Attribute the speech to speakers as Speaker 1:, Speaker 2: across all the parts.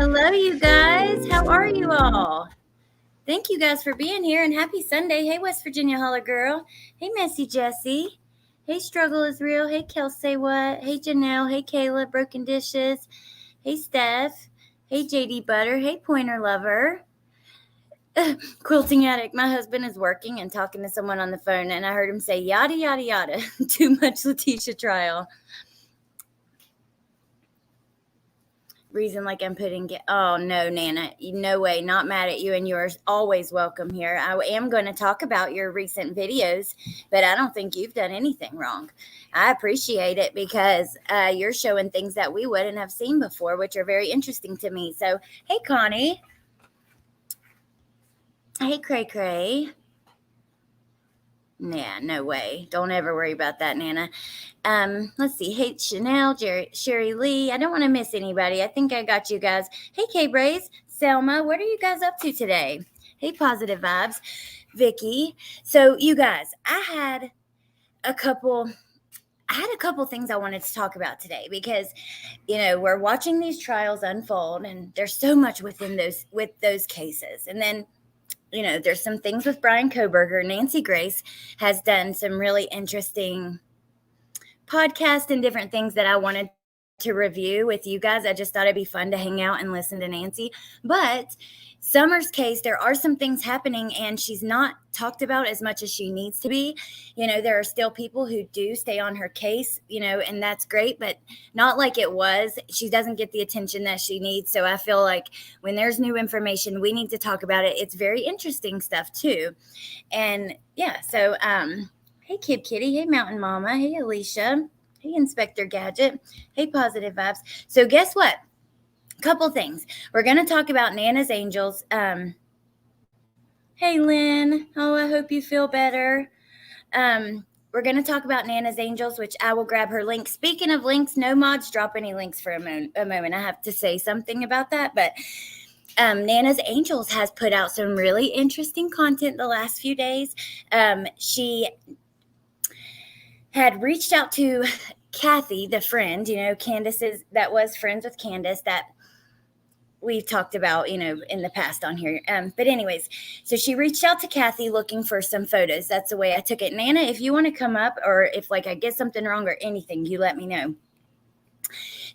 Speaker 1: Hello, you guys. How are you all? Thank you guys for being here and happy Sunday. Hey, West Virginia Holler Girl. Hey, Messy Jessie. Hey, Struggle is Real. Hey, Kelsey What. Hey, Janelle. Hey, Kayla. Broken Dishes. Hey, Steph. Hey, JD Butter. Hey, Pointer Lover. Quilting Addict. My husband is working and talking to someone on the phone, and I heard him say yada, yada, yada. Too much Letitia trial. Reason like I'm putting oh no, Nana, no way, not mad at you, and you're always welcome here. I am going to talk about your recent videos, but I don't think you've done anything wrong. I appreciate it because you're showing things that we wouldn't have seen before, which are very interesting to me. So hey, Connie. Hey, Cray Cray. Yeah, no way. Don't ever worry about that, Nana. Let's see. Hey, Chanel, Sherry Lee. I don't want to miss anybody. I think I got you guys. Hey, K-Braze, Selma. What are you guys up to today? Hey, Positive Vibes, Vicky. So, you guys, I had a couple things I wanted to talk about today because, we're watching these trials unfold, and there's so much with those cases, and then there's some things with Brian Koberger. Nancy Grace has done some really interesting podcasts and different things that I wanted to review with you guys. I just thought it'd be fun to hang out and listen to Nancy. But Summer's case, there are some things happening, and she's not talked about as much as she needs to be. There are still people who do stay on her case, and that's great, but not like it was. She doesn't get the attention that she needs. So I feel like when there's new information, we need to talk about it. It's very interesting stuff too. And yeah, so hey, Kid Kitty. Hey, Mountain Mama. Hey, Alicia. Hey, Inspector Gadget. Hey, Positive Vibes. So guess what? Couple things. We're going to talk about Nana's Angels. Hey, Lynn. Oh, I hope you feel better. We're going to talk about Nana's Angels, which I will grab her link. Speaking of links, no mods drop any links for a moment. I have to say something about that, but Nana's Angels has put out some really interesting content the last few days. She had reached out to Kathy, the friend, Candace's, that was friends with Candace, that we've talked about, in the past on here. But anyways, so she reached out to Kathy looking for some photos. That's the way I took it. Nana, if you want to come up, or if I get something wrong or anything, you let me know.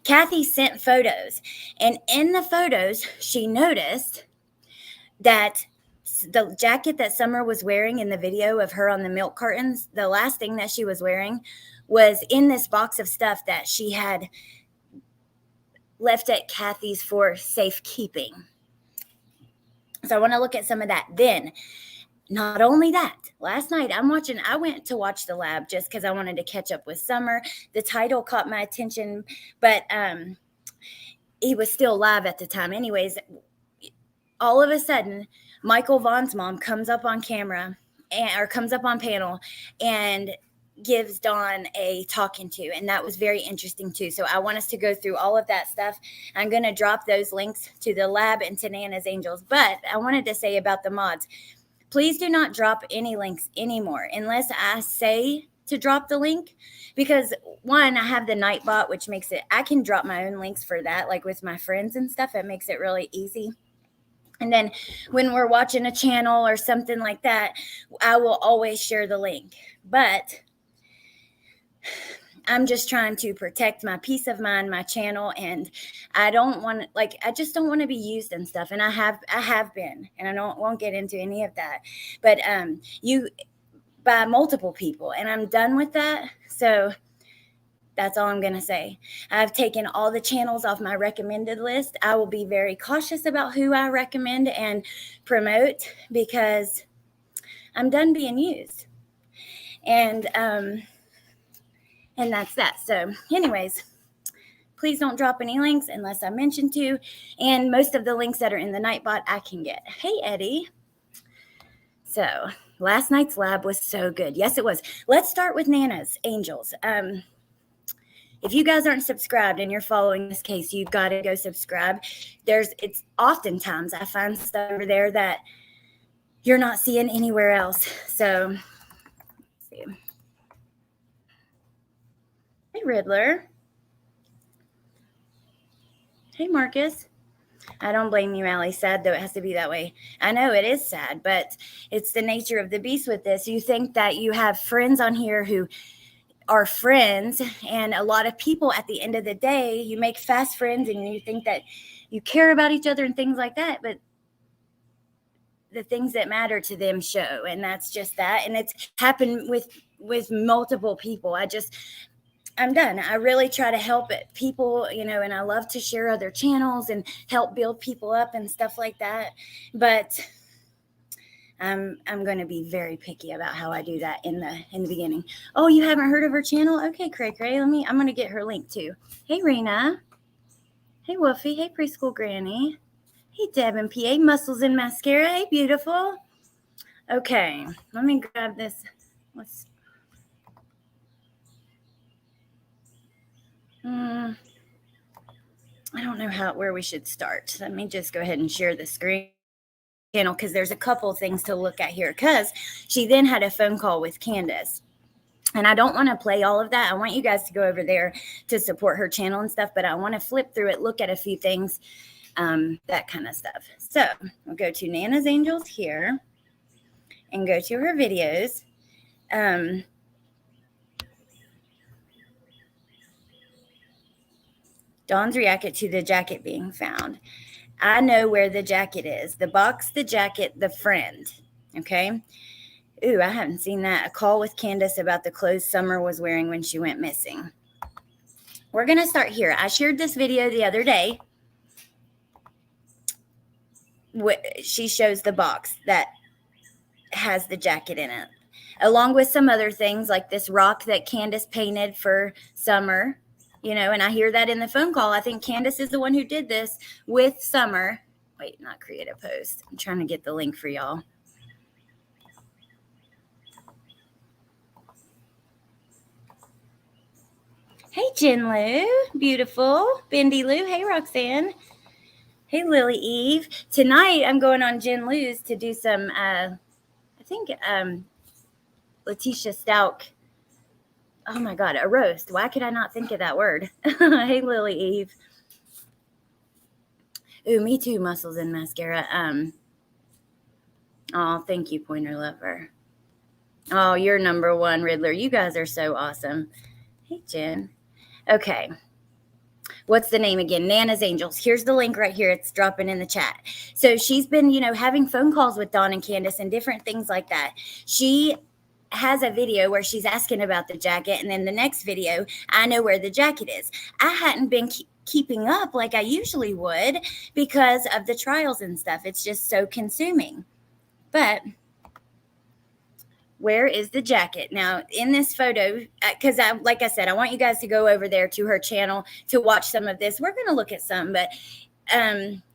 Speaker 1: Kathy sent photos, and in the photos, she noticed that the jacket that Summer was wearing in the video of her on the milk cartons, the last thing that she was wearing was in this box of stuff that she had left at Kathy's for safekeeping. So I want to look at some of that. Then, not only that, last night I went to watch The Lab just because I wanted to catch up with Summer. The title caught my attention, but he was still live at the time. Anyways, all of a sudden, Michael Vaughn's mom comes up on camera or comes up on panel and gives Dawn a talking to, and that was very interesting too. So I want us to go through all of that stuff. I'm going to drop those links to The Lab and to Nana's Angels, but I wanted to say about the mods, please do not drop any links anymore unless I say to drop the link, because one, I have the Nightbot, which makes it, I can drop my own links for that, like with my friends and stuff. It makes it really easy. And then when we're watching a channel or something like that, I will always share the link. But I'm just trying to protect my peace of mind, my channel, and I don't want, I just don't want to be used and stuff. And I have been, and I won't get into any of that. But by multiple people, and I'm done with that. So that's all I'm going to say. I've taken all the channels off my recommended list. I will be very cautious about who I recommend and promote because I'm done being used. And that's that. So anyways, please don't drop any links unless I mention to. And most of the links that are in the Nightbot, I can get. Hey, Eddie. So last night's lab was so good. Yes, it was. Let's start with Nana's Angels. If you guys aren't subscribed and you're following this case, you've got to go subscribe. It's oftentimes I find stuff over there that you're not seeing anywhere else. So, let's see. Hey, Riddler. Hey, Marcus. I don't blame you, Allie. Sad though it has to be that way. I know it is sad, but it's the nature of the beast with this. You think that you have friends on here who are friends, and a lot of people at the end of the day, you make fast friends and you think that you care about each other and things like that, but the things that matter to them show, and that's just that. And it's happened with multiple people. I'm done. I really try to help it people, and I love to share other channels and help build people up and stuff like that. But I'm going to be very picky about how I do that in the beginning. Oh, you haven't heard of her channel? Okay, Cray. I'm going to get her link too. Hey, Rena. Hey, Wolfie. Hey, Preschool Granny. Hey, Deb and PA. Muscles and Mascara. Hey, beautiful. Okay, let me grab this. I don't know where we should start. Let me just go ahead and share the screen channel, because there's a couple things to look at here, because she then had a phone call with Candace. And I don't want to play all of that. I want you guys to go over there to support her channel and stuff, but I want to flip through it, look at a few things, that kind of stuff. So we'll go to Nana's Angels here and go to her videos. Dawn's reacted to the jacket being found. I know where the jacket is. The box, the jacket, the friend. Okay. Ooh, I haven't seen that. A call with Candace about the clothes Summer was wearing when she went missing. We're going to start here. I shared this video the other day. She shows the box that has the jacket in it, along with some other things like this rock that Candace painted for Summer. And I hear that in the phone call. I think Candace is the one who did this with Summer. Wait, not create a post. I'm trying to get the link for y'all. Hey, Jen Lou. Beautiful. Bendy Lou. Hey, Roxanne. Hey, Lily Eve. Tonight, I'm going on Jen Lou's to do some, Letitia Stout. Oh my God, a roast. Why could I not think of that word? Hey, Lily Eve. Ooh, me too, Muscles and Mascara. Oh, thank you, Pointer Lover. Oh, you're number one, Riddler. You guys are so awesome. Hey, Jen. Okay. What's the name again? Nana's Angels. Here's the link right here. It's dropping in the chat. So she's been, having phone calls with Dawn and Candace and different things like that. She has a video where she's asking about the jacket, and then the next video, I know where the jacket is. I hadn't been keeping up like I usually would because of the trials and stuff. It's just so consuming. But where is the jacket? Now, in this photo, because like I said, I want you guys to go over there to her channel to watch some of this. We're going to look at some, but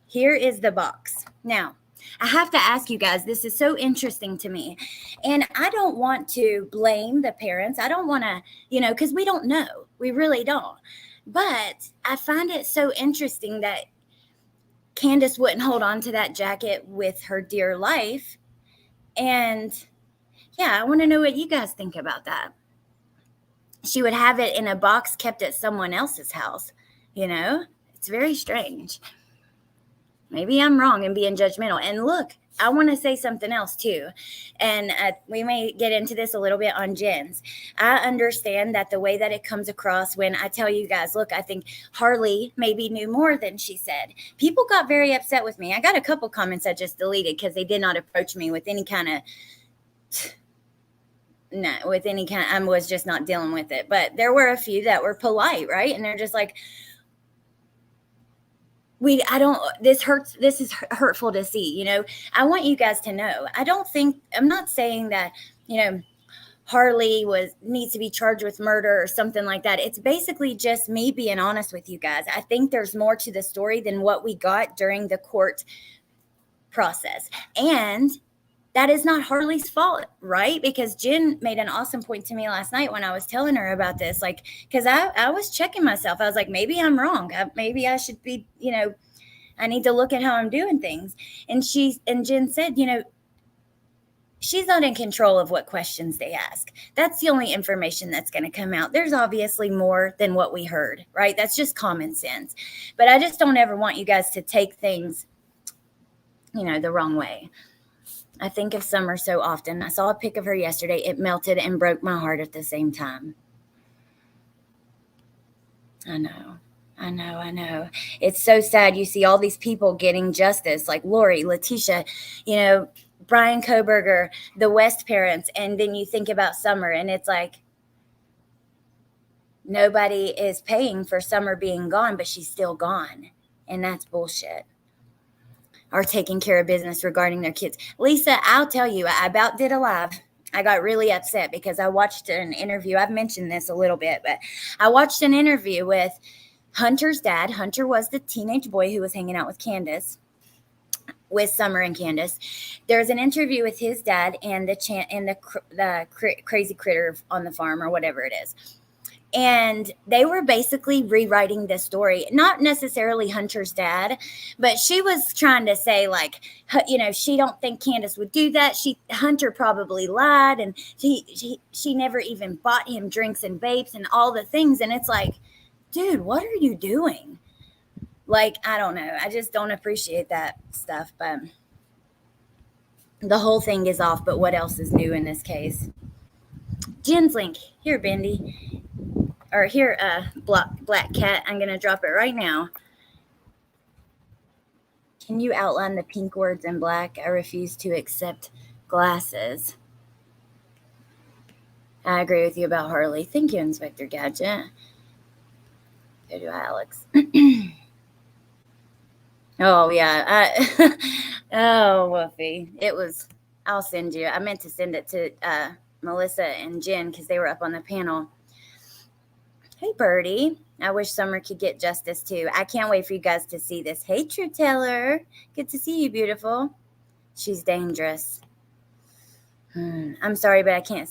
Speaker 1: here is the box. Now, I have to ask you guys, this is so interesting to me. And I don't want to blame the parents. I don't want to, because we don't know. We really don't. But I find it so interesting that Candace wouldn't hold on to that jacket with her dear life. And yeah, I want to know what you guys think about that. She would have it in a box kept at someone else's house. It's very strange. Maybe I'm wrong and being judgmental. And look, I want to say something else too. And we may get into this a little bit on Jen's. I understand that the way that it comes across when I tell you guys, look, I think Harley maybe knew more than she said. People got very upset with me. I got a couple comments I just deleted because they did not approach me with any kind of... I was just not dealing with it. But there were a few that were polite, right? And they're just like, this hurts. This is hurtful to see, I want you guys to know, I'm not saying that, Harley needs to be charged with murder or something like that. It's basically just me being honest with you guys. I think there's more to the story than what we got during the court process. And that is not Harley's fault, right? Because Jen made an awesome point to me last night when I was telling her about this, because I was checking myself. I was like, maybe I'm wrong. Maybe I should be, I need to look at how I'm doing things. And Jen said, she's not in control of what questions they ask. That's the only information that's going to come out. There's obviously more than what we heard, right? That's just common sense. But I just don't ever want you guys to take things, the wrong way. I think of Summer so often. I saw a pic of her yesterday. It melted and broke my heart at the same time. I know. It's so sad. You see all these people getting justice, like Lori, Letitia, Brian Koberger, the West parents, and then you think about Summer, and it's like nobody is paying for Summer being gone, but she's still gone, and that's bullshit. Or taking care of business regarding their kids. Lisa, I'll tell you, I about did a live. I got really upset because I watched an interview. I've mentioned this a little bit, but I watched an interview with Hunter's dad. Hunter was the teenage boy who was hanging out with Candace, with Summer and Candace. There's an interview with his dad and the crazy critter on the farm, or whatever it is. And they were basically rewriting the story, not necessarily Hunter's dad, but she was trying to say, like, she don't think Candace would do that. Hunter probably lied, and she never even bought him drinks and vapes and all the things. And it's like, dude, what are you doing? Like, I don't know. I just don't appreciate that stuff. But the whole thing is off. But what else is new in this case? Jen's link. Here, Bendy. Or here, Black Cat. I'm going to drop it right now. Can you outline the pink words in black? I refuse to accept glasses. I agree with you about Harley. Thank you, Inspector Gadget. Go to Alex. Oh, yeah. Oh, Woofy. It was, I'll send you. I meant to send it to Melissa and Jen because they were up on the panel. Hey, Birdie. I wish Summer could get justice, too. I can't wait for you guys to see this. Hey, Truth Teller. Good to see you, beautiful. She's dangerous. I'm sorry, but I can't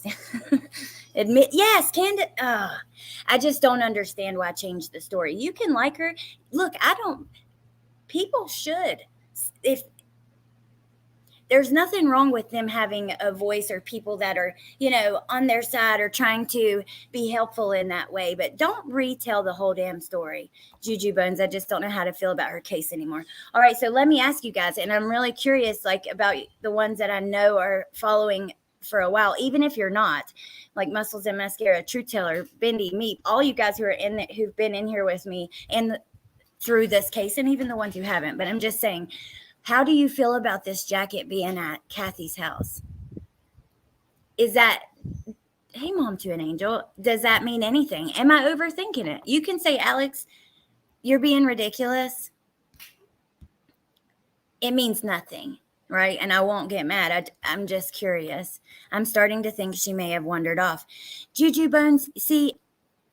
Speaker 1: admit. Yes, Candace. I just don't understand why I changed the story. You can like her. Look, people should. If there's nothing wrong with them having a voice, or people that are, on their side or trying to be helpful in that way. But don't retell the whole damn story. Juju Bones, I just don't know how to feel about her case anymore. All right, so let me ask you guys, and I'm really curious, like, about the ones that I know are following for a while, even if you're not, like Muscles and Mascara, Truth Teller, Bendy, Meep, all you guys who are who've been in here with me and through this case, and even the ones who haven't. But I'm just saying, how do you feel about this jacket being at Kathy's house? Is that, hey, Mom to an Angel, does that mean anything? Am I overthinking it? You can say, Alex, you're being ridiculous. It means nothing, right? And I won't get mad. I'm just curious. I'm starting to think she may have wandered off. Juju Bones, see,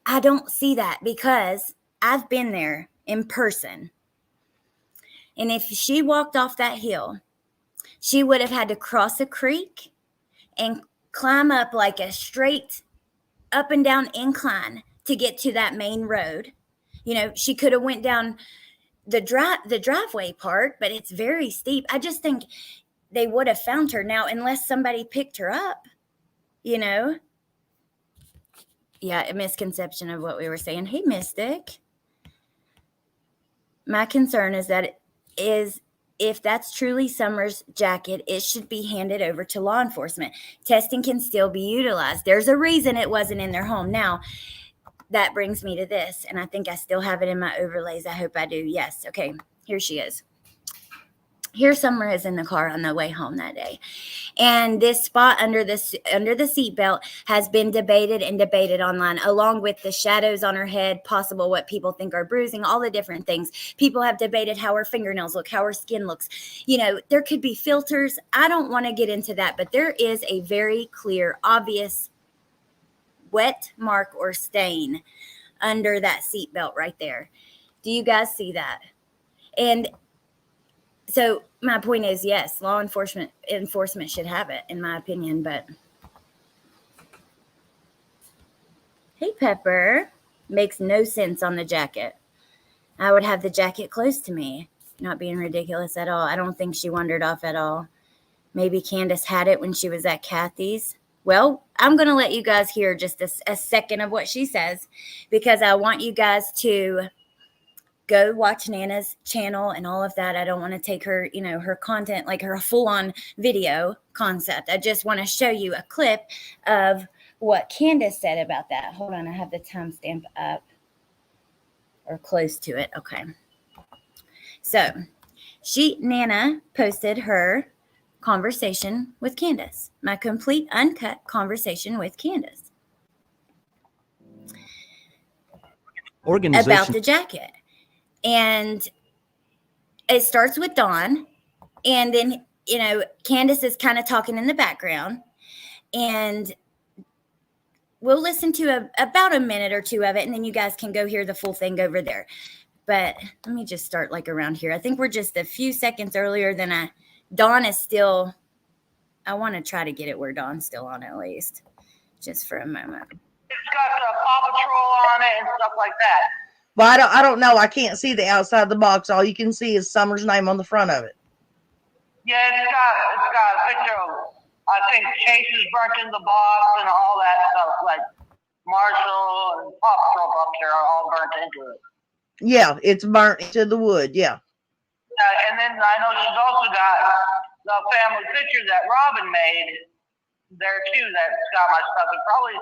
Speaker 1: I don't see that because I've been there in person. And if she walked off that hill, she would have had to cross a creek and climb up like a straight up and down incline to get to that main road. She could have went down the driveway part, but it's very steep. I just think they would have found her now, unless somebody picked her up, Yeah, a misconception of what we were saying. Hey, Mystic. My concern is that if that's truly Summer's jacket, it should be handed over to law enforcement. Testing can still be utilized. There's a reason it wasn't in their home. Now, that brings me to this, and I think I still have it in my overlays. I hope I do. Yes. Okay. Here she is. Here Summer is in the car on the way home that day. And this spot under the seatbelt has been debated online, along with the shadows on her head, possible what people think are bruising, all the different things. People have debated how her fingernails look, how her skin looks. There could be filters. I don't want to get into that, but there is a very clear, obvious wet mark or stain under that seatbelt right there. Do you guys see that? And so my point is, yes, law enforcement should have it, in my opinion. But hey, Pepper, makes no sense on the jacket. I would have the jacket close to me. Not being ridiculous at all. I don't think she wandered off at all. maybe Candace had it when she was at Kathy's. Well, I'm going to let you guys hear just a second of what she says, because I want you guys to go watch Nana's channel and all of that. I don't want to take her, her content, like her full-on video concept. I just want to show you a clip of what Candace said about that. Hold on, I have the timestamp up, or close to it. Okay. So Nana posted her conversation with Candace, my complete uncut conversation with Candace about the jacket. And it starts with Dawn, and then, Candace is kind of talking in the background, and we'll listen to about a minute or two of it, and then you guys can go hear the full thing over there. But let me just start like around here. I think we're just a few seconds earlier than Dawn is still, I want to try to get it where Dawn's still on at least, just for a moment.
Speaker 2: It's got the Paw Patrol on it and stuff like that.
Speaker 3: Well, I don't know. I can't see the outside of the box. All you can see is Summer's name on the front of it.
Speaker 2: Yeah, it's got a picture of, I think, Chase is burnt in the box and all that stuff. Like Marshall and Paw Patrol up there are all burnt into it.
Speaker 3: Yeah, it's burnt into the wood. Yeah.
Speaker 2: And then I know she's also got the family picture that Robin made there too. That's got my stuff and probably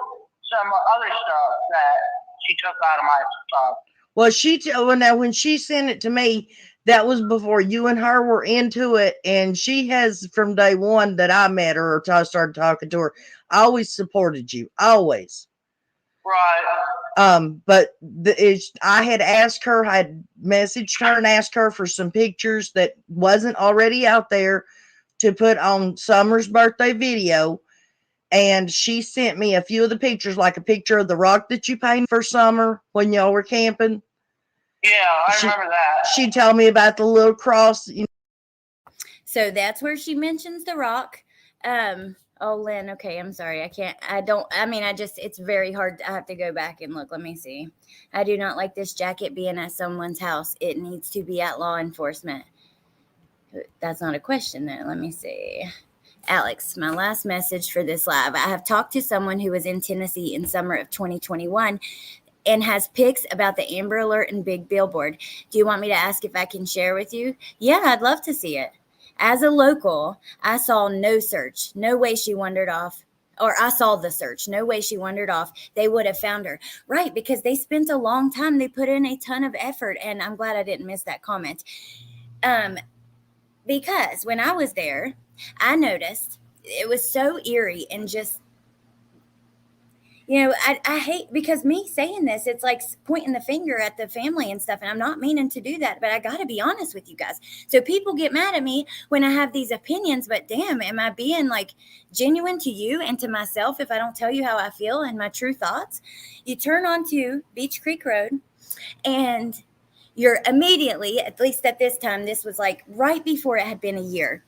Speaker 2: some other stuff that she took out of my stuff.
Speaker 3: Well, now when she sent it to me, that was before you and her were into it, and she has, from day one that I met her or I started talking to her, I always supported you, always.
Speaker 2: Right.
Speaker 3: But I had asked her, I had messaged her and asked her for some pictures that wasn't already out there to put on Summer's birthday video. And she sent me a few of the pictures, like a picture of the rock that you painted for Summer when y'all were camping.
Speaker 2: Yeah, I remember that.
Speaker 3: She told me about the little cross.
Speaker 1: So that's where she mentions the rock. Oh, Lynn, okay, I'm sorry. It's very hard. I have to go back and look. Let me see. I do not like this jacket being at someone's house. It needs to be at law enforcement. That's not a question then. Let me see. Alex, my last message for this live. I have talked to someone who was in Tennessee in summer of 2021 and has pics about the Amber Alert and big billboard. Do you want me to ask if I can share with you? Yeah, I'd love to see it. As a local, I saw no search. No way she wandered off. Or I saw the search. No way she wandered off. They would have found her. Right, because they spent a long time. They put in a ton of effort, and I'm glad I didn't miss that comment. Because when I was there, I noticed it was so eerie and just, I hate, because me saying this, it's like pointing the finger at the family and stuff, and I'm not meaning to do that, but I got to be honest with you guys. So people get mad at me when I have these opinions, but damn, am I being like genuine to you and to myself if I don't tell you how I feel and my true thoughts? You turn onto Beach Creek Road and you're immediately, at least at this time, this was like right before it had been a year,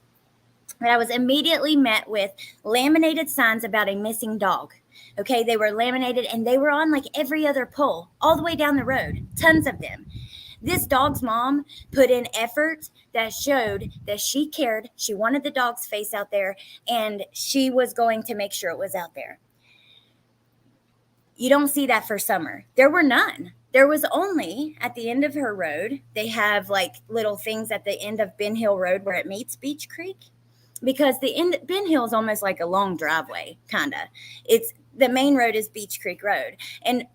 Speaker 1: but I was immediately met with laminated signs about a missing dog. Okay, they were laminated and they were on like every other pole all the way down the road, tons of them. This dog's mom put in effort that showed that she cared. She wanted the dog's face out there, and she was going to make sure it was out there. You don't see that for Summer. There were none. There was only at the end of her road, they have like little things at the end of Ben Hill Road where it meets Beach Creek. Because the end, Ben Hill is almost like a long driveway, kind of. It's the main road is Beach Creek Road. And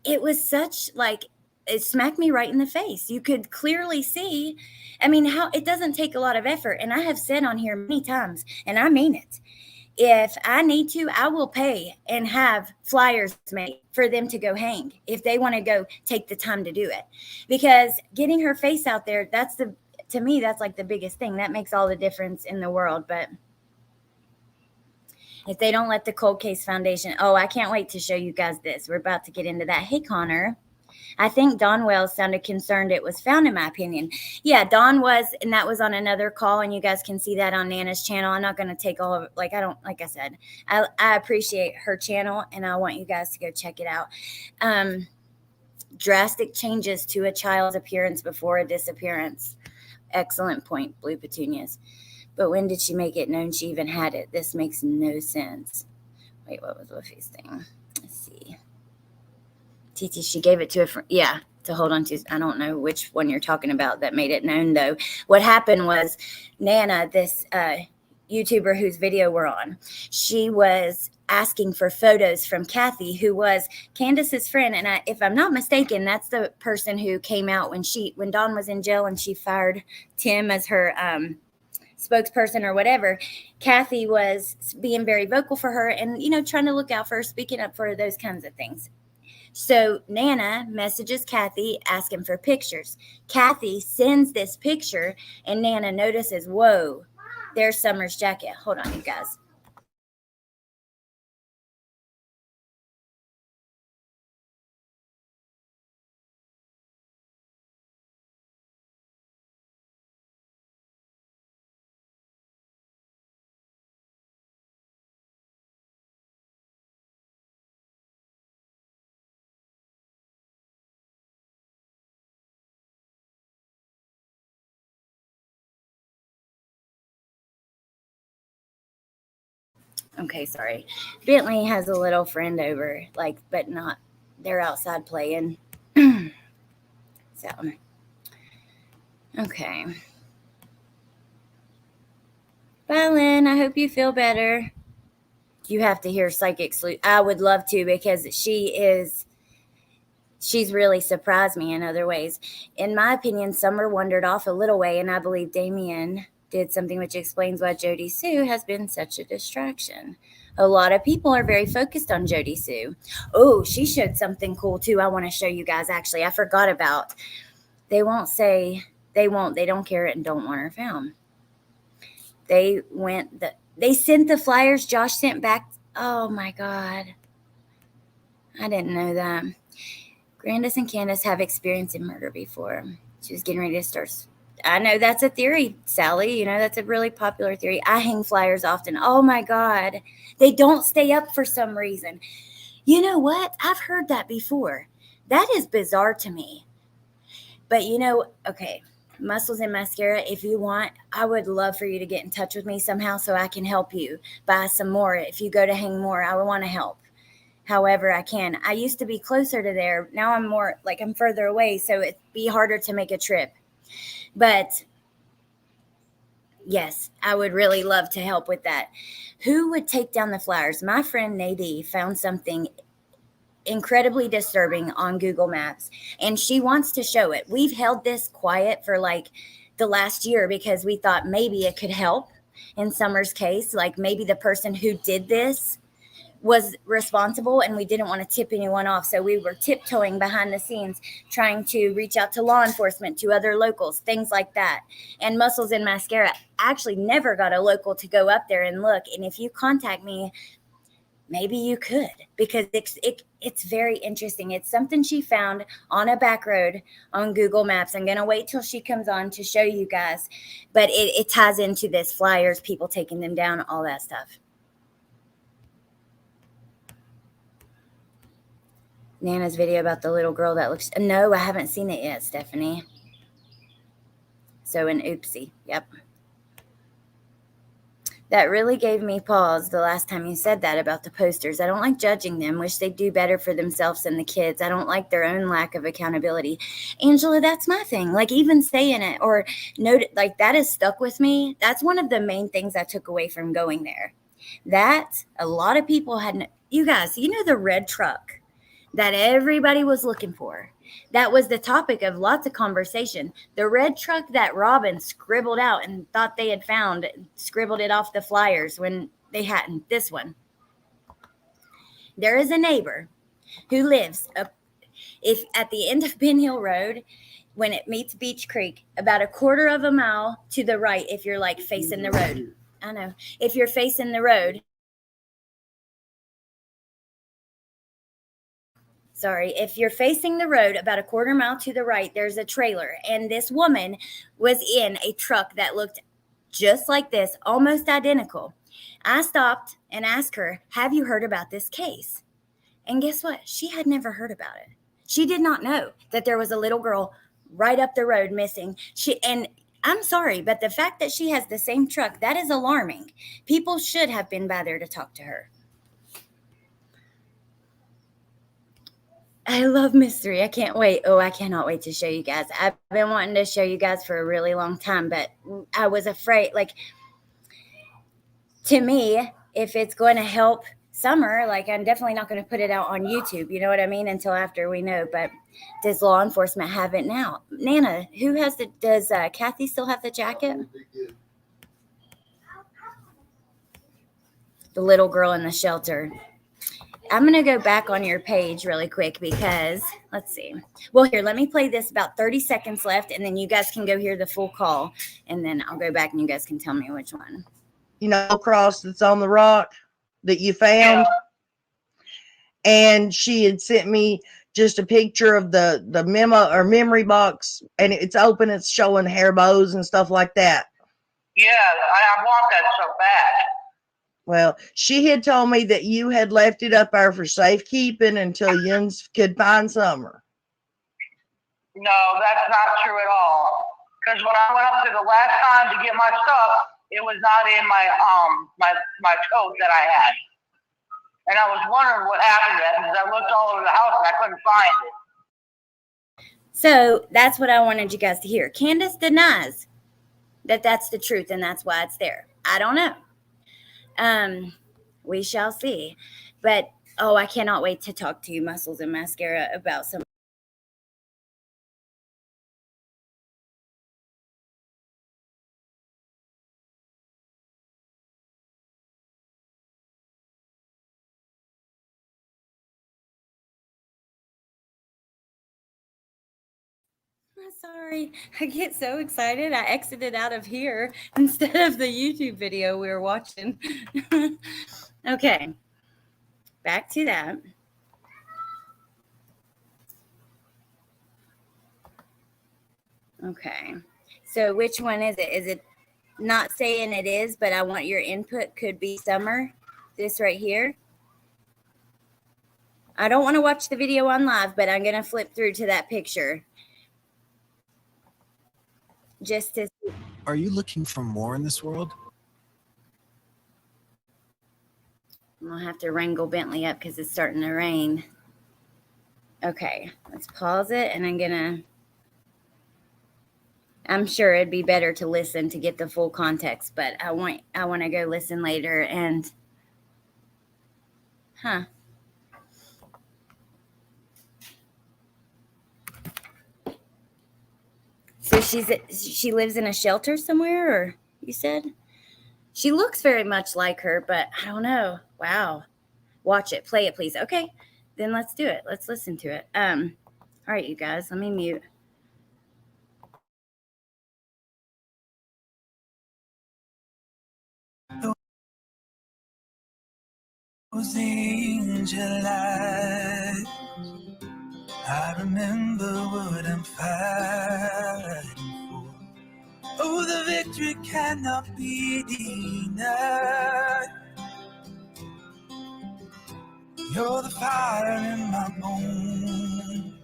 Speaker 1: it was such like, it smacked me right in the face. You could clearly see, how it doesn't take a lot of effort. And I have said on here many times, and I mean it. If I need to, I will pay and have flyers made for them to go hang if they want to go take the time to do it. Because getting her face out there, to me, that's like the biggest thing. That makes all the difference in the world. But if they don't let the Cold Case Foundation, I can't wait to show you guys this. We're about to get into that. Hey, Connor. I think Dawn Wells sounded concerned it was found, in my opinion. Yeah, Dawn was, and that was on another call, and you guys can see that on Nana's channel. I'm not going to take all of it. Like I said, I appreciate her channel, and I want you guys to go check it out. Drastic changes to a child's appearance before a disappearance. Excellent point, Blue Petunias. But when did she make it known she even had it? This makes no sense. Wait, what was Wolfie's thing? Let's see. TT, she gave it to a friend. Yeah, to hold on to. I don't know which one you're talking about that made it known, though. What happened was Nana, this YouTuber whose video we're on, she was asking for photos from Kathy, who was Candace's friend. And if I'm not mistaken, that's the person who came out when Dawn was in jail and she fired Tim as her spokesperson or whatever. Kathy was being very vocal for her and, trying to look out for her, speaking up for those kinds of things. So Nana messages Kathy asking for pictures. Kathy sends this picture and Nana notices, whoa, there's Summer's jacket. Hold on, you guys. Okay, sorry. Bentley has a little friend over, but not, they're outside playing. So, okay. Bye, Lynn. I hope you feel better. You have to hear Psychic Sleuth. I would love to, because she's really surprised me in other ways. In my opinion, Summer wandered off a little way, and I believe Damien did something which explains why Jody Sue has been such a distraction. A lot of people are very focused on Jody Sue. Oh, she showed something cool too. I want to show you guys. Actually, I forgot about. They don't care it and don't want her found. They sent the flyers Josh sent back. Oh my God. I didn't know that. Grandis and Candace have experience in murder before. She was getting ready to start. I know that's a theory, Sally. That's a really popular theory. I hang flyers often. Oh my God. They don't stay up for some reason. You know what? I've heard that before. That is bizarre to me. But okay, Muscles and Mascara, if you want, I would love for you to get in touch with me somehow so I can help you buy some more. If you go to hang more, I would want to help however I can. I used to be closer to there. Now I'm more I'm further away, so it'd be harder to make a trip. But yes, I would really love to help with that. Who would take down the flyers? My friend Nadie found something incredibly disturbing on Google Maps, and she wants to show it. We've held this quiet for the last year because we thought maybe it could help in Summer's case. Maybe the person who did this was responsible and we didn't want to tip anyone off. So we were tiptoeing behind the scenes, trying to reach out to law enforcement, to other locals, things like that. And Muscles and Mascara actually never got a local to go up there and look. And if you contact me, maybe you could, because it's very interesting. It's something she found on a back road on Google Maps. I'm going to wait till she comes on to show you guys. But it ties into this flyers, people taking them down, all that stuff. Nana's video about the little girl that looks... No, I haven't seen it yet, Stephanie. So an oopsie. Yep. That really gave me pause the last time you said that about the posters. I don't like judging them. Wish they'd do better for themselves and the kids. I don't like their own lack of accountability. Angela, that's my thing. Even saying it or note it, that has stuck with me. That's one of the main things I took away from going there. That a lot of people had... You guys, the red truck that everybody was looking for. That was the topic of lots of conversation. The red truck that Robin scribbled out and thought they had found, scribbled it off the flyers when they hadn't. This one. There is a neighbor who lives at the end of Ben Hill Road, when it meets Beach Creek, about a quarter of a mile to the right if you're facing the road. I know. If you're facing the road. Sorry, if you're facing the road about a quarter mile to the right, there's a trailer. And this woman was in a truck that looked just like this, almost identical. I stopped and asked her, have you heard about this case? And guess what? She had never heard about it. She did not know that there was a little girl right up the road missing. And I'm sorry, but the fact that she has the same truck, that is alarming. People should have been by there to talk to her. I love mystery. I can't wait. Oh, I cannot wait to show you guys. I've been wanting to show you guys for a really long time, but I was afraid, like, to me, if it's going to help Summer, like, I'm definitely not going to put it out on YouTube. You know what I mean? Until after we know. But does law enforcement have it now? Nana, who has the? Does Kathy still have the jacket? The little girl in the shelter. I'm going to go back on your page really quick because let's see. Well, here, let me play this about 30 seconds left, and then you guys can go hear the full call, and then I'll go back and you guys can tell me which one.
Speaker 3: You know, cross that's on the rock that you found.
Speaker 2: Yeah.
Speaker 3: And she had sent me just a picture of the memo or memory box, and it's open. It's showing hair bows and stuff like that.
Speaker 2: Yeah, I want that so bad.
Speaker 3: Well, she had told me that you had left it up there for safekeeping until Yuns could find Summer.
Speaker 2: No, that's not true at all. Because when I went up there the last time to get my stuff, it was not in my coat that I had. And I was wondering what happened to that because I looked all over the house and I couldn't find it.
Speaker 1: So that's what I wanted you guys to hear. Candace denies that that's the truth and that's why it's there. I don't know. We shall see. But oh, I cannot wait to talk to you, Muscles and Mascara, about some. I'm sorry. I get so excited. I exited out of here instead of the YouTube video we were watching. Okay. Back to that. Okay. So which one is it? Is it not saying it is, but I want your input could be Summer? This right here. I don't want to watch the video on live, but I'm going to flip through to that picture. Just to see.
Speaker 4: Are you looking for more in this world?
Speaker 1: I'm going to have to wrangle Bentley up because it's starting to rain. Okay, let's pause it, and I'm sure it'd be better to listen to get the full context, but I want to go listen later and So she lives in a shelter somewhere, or you said? She looks very much like her, but I don't know. Wow. Watch it. Play it, please. Okay. Then let's do it. Let's listen to it. All right, you guys, let me mute.
Speaker 4: Those angel eyes, I remember what I'm fighting for. Oh, the victory cannot be denied. You're the fire in my bones.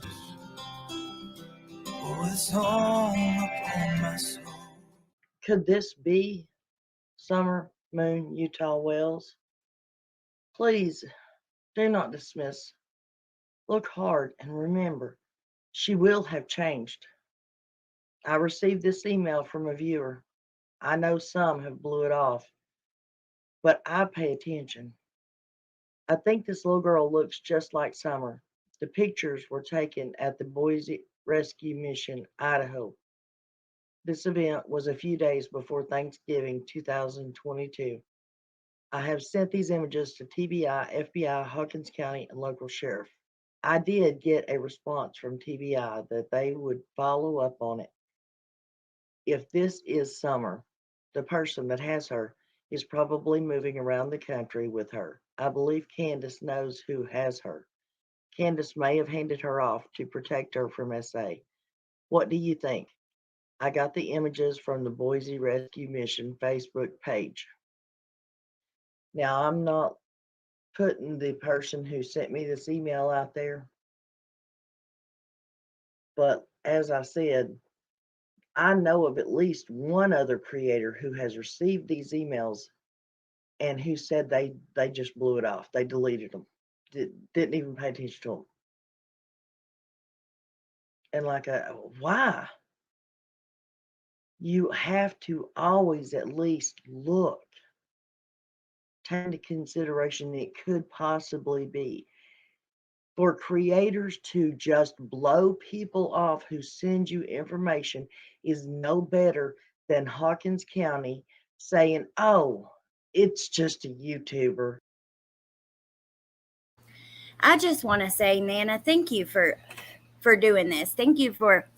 Speaker 4: Oh, the song upon my soul.
Speaker 3: Could this be Summer Moon Utah Wells? Please do not dismiss. Look hard and remember, she will have changed. I received this email from a viewer. I know some have blew it off, but I pay attention. I think this little girl looks just like Summer. The pictures were taken at the Boise Rescue Mission, Idaho. This event was a few days before Thanksgiving 2022. I have sent these images to TBI, FBI, Hawkins County, and local sheriff. I did get a response from TBI that they would follow up on it. If this is Summer, the person that has her is probably moving around the country with her. I believe Candace knows who has her. Candace may have handed her off to protect her from SA. What do you think? I got the images from the Boise Rescue Mission Facebook page. Now, I'm not putting the person who sent me this email out there, but as I said, I know of at least one other creator who has received these emails and who said they just blew it off. They deleted them. Didn't even pay attention to them. And like, why? You have to always at least look, take into consideration it could possibly be. For creators to just blow people off who send you information is no better than Hawkins County saying, oh, it's just a YouTuber.
Speaker 1: I just want to say, Nana, thank you for doing this. Thank you for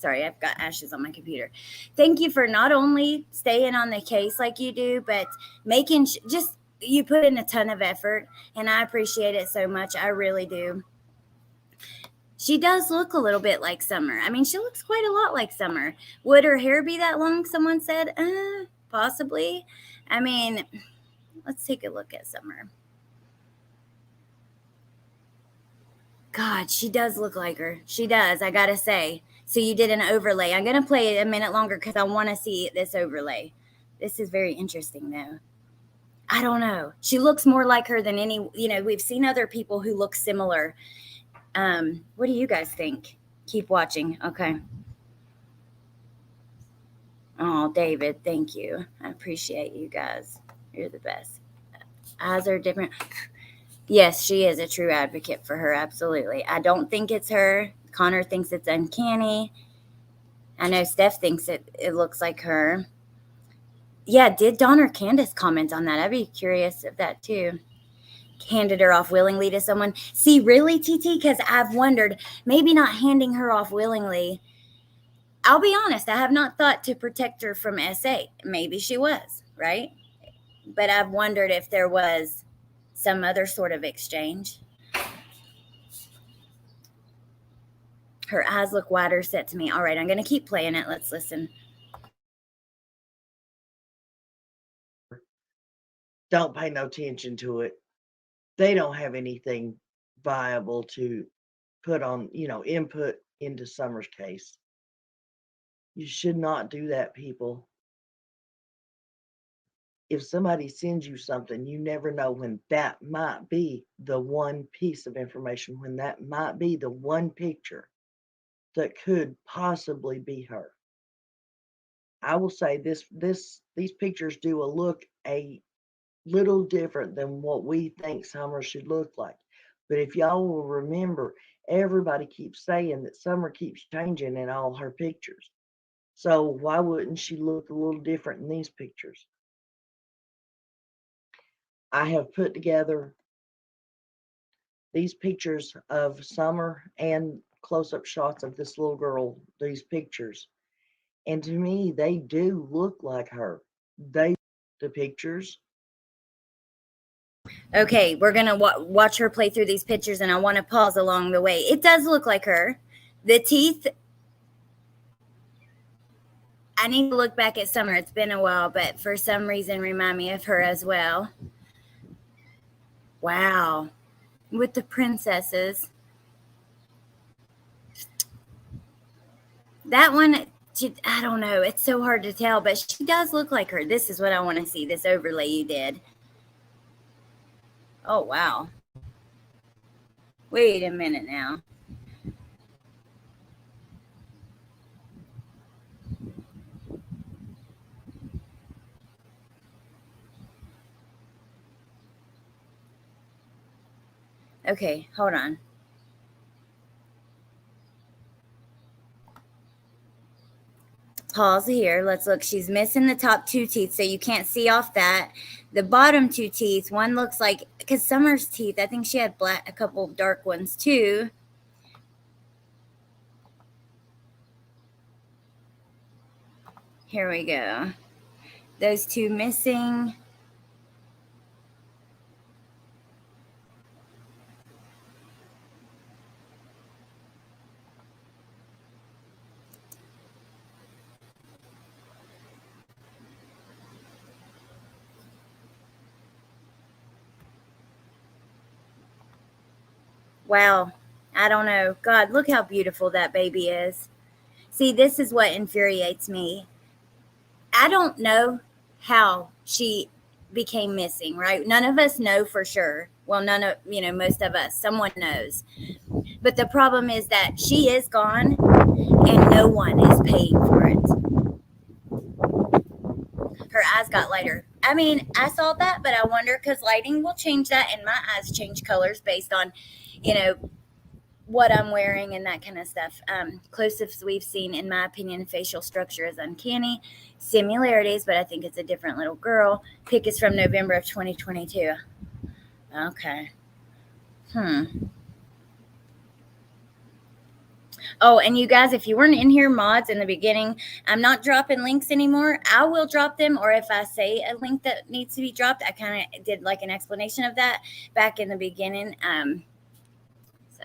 Speaker 1: sorry, I've got ashes on my computer. Thank you for not only staying on the case like you do, but making just you put in a ton of effort, and I appreciate it so much. I really do. She does look a little bit like Summer. I mean, she looks quite a lot like Summer. Would her hair be that long? Someone said, possibly. I mean, let's take a look at Summer. God, she does look like her. She does, I gotta say. So you did an overlay. I'm gonna play it a minute longer because I want to see this overlay. This is very interesting, though. I don't know. She looks more like her than any. We've seen other people who look similar. What do you guys think? Keep watching. Okay. Oh, David, thank you. I appreciate you guys. You're the best. Eyes are different. Yes, she is a true advocate for her. Absolutely. I don't think it's her. Connor thinks it's uncanny. I know Steph thinks it looks like her. Yeah, did Dawn or Candace comment on that? I'd be curious of that too. Handed her off willingly to someone. See, really, TT? Because I've wondered, maybe not handing her off willingly. I'll be honest, I have not thought to protect her from SA. Maybe she was, right? But I've wondered if there was some other sort of exchange. Her eyes look wider set to me. All right, I'm going to keep playing it. Let's listen.
Speaker 3: Don't pay no attention to it. They don't have anything viable to put on, input into Summer's case. You should not do that, people. If somebody sends you something, you never know when that might be the one piece of information, when that might be the one picture that could possibly be her. I will say these pictures do look a little different than what we think Summer should look like. But if y'all will remember, everybody keeps saying that Summer keeps changing in all her pictures. So why wouldn't she look a little different in these pictures? I have put together these pictures of Summer and close-up shots of this little girl, these pictures. And to me, they do look like her. The pictures.
Speaker 1: Okay, we're going to watch her play through these pictures, and I want to pause along the way. It does look like her. The teeth, I need to look back at Summer. It's been a while, but for some reason, remind me of her as well. Wow. With the princesses. That one, I don't know. It's so hard to tell, but she does look like her. This is what I want to see, this overlay you did. Oh, wow. Wait a minute now. Okay, hold on. Pause here. Let's look. She's missing the top two teeth, so you can't see off that. The bottom two teeth, one looks like, because Summer's teeth, I think she had a couple dark ones too. Here we go. Those two missing. Wow. I don't know. God, look how beautiful that baby is. See, this is what infuriates me. I don't know how she became missing, right? None of us know for sure. Well, none of, most of us, someone knows. But the problem is that she is gone and no one is paying for it. Her eyes got lighter. I mean, I saw that, but I wonder because lighting will change that, and my eyes change colors based on, what I'm wearing and that kind of stuff. Closest we've seen, in my opinion, facial structure is uncanny. Similarities, but I think it's a different little girl. Pic is from November of 2022. Okay. Oh, and you guys, if you weren't in here, mods, in the beginning, I'm not dropping links anymore. I will drop them, or if I say a link that needs to be dropped, I kind of did like an explanation of that back in the beginning. So,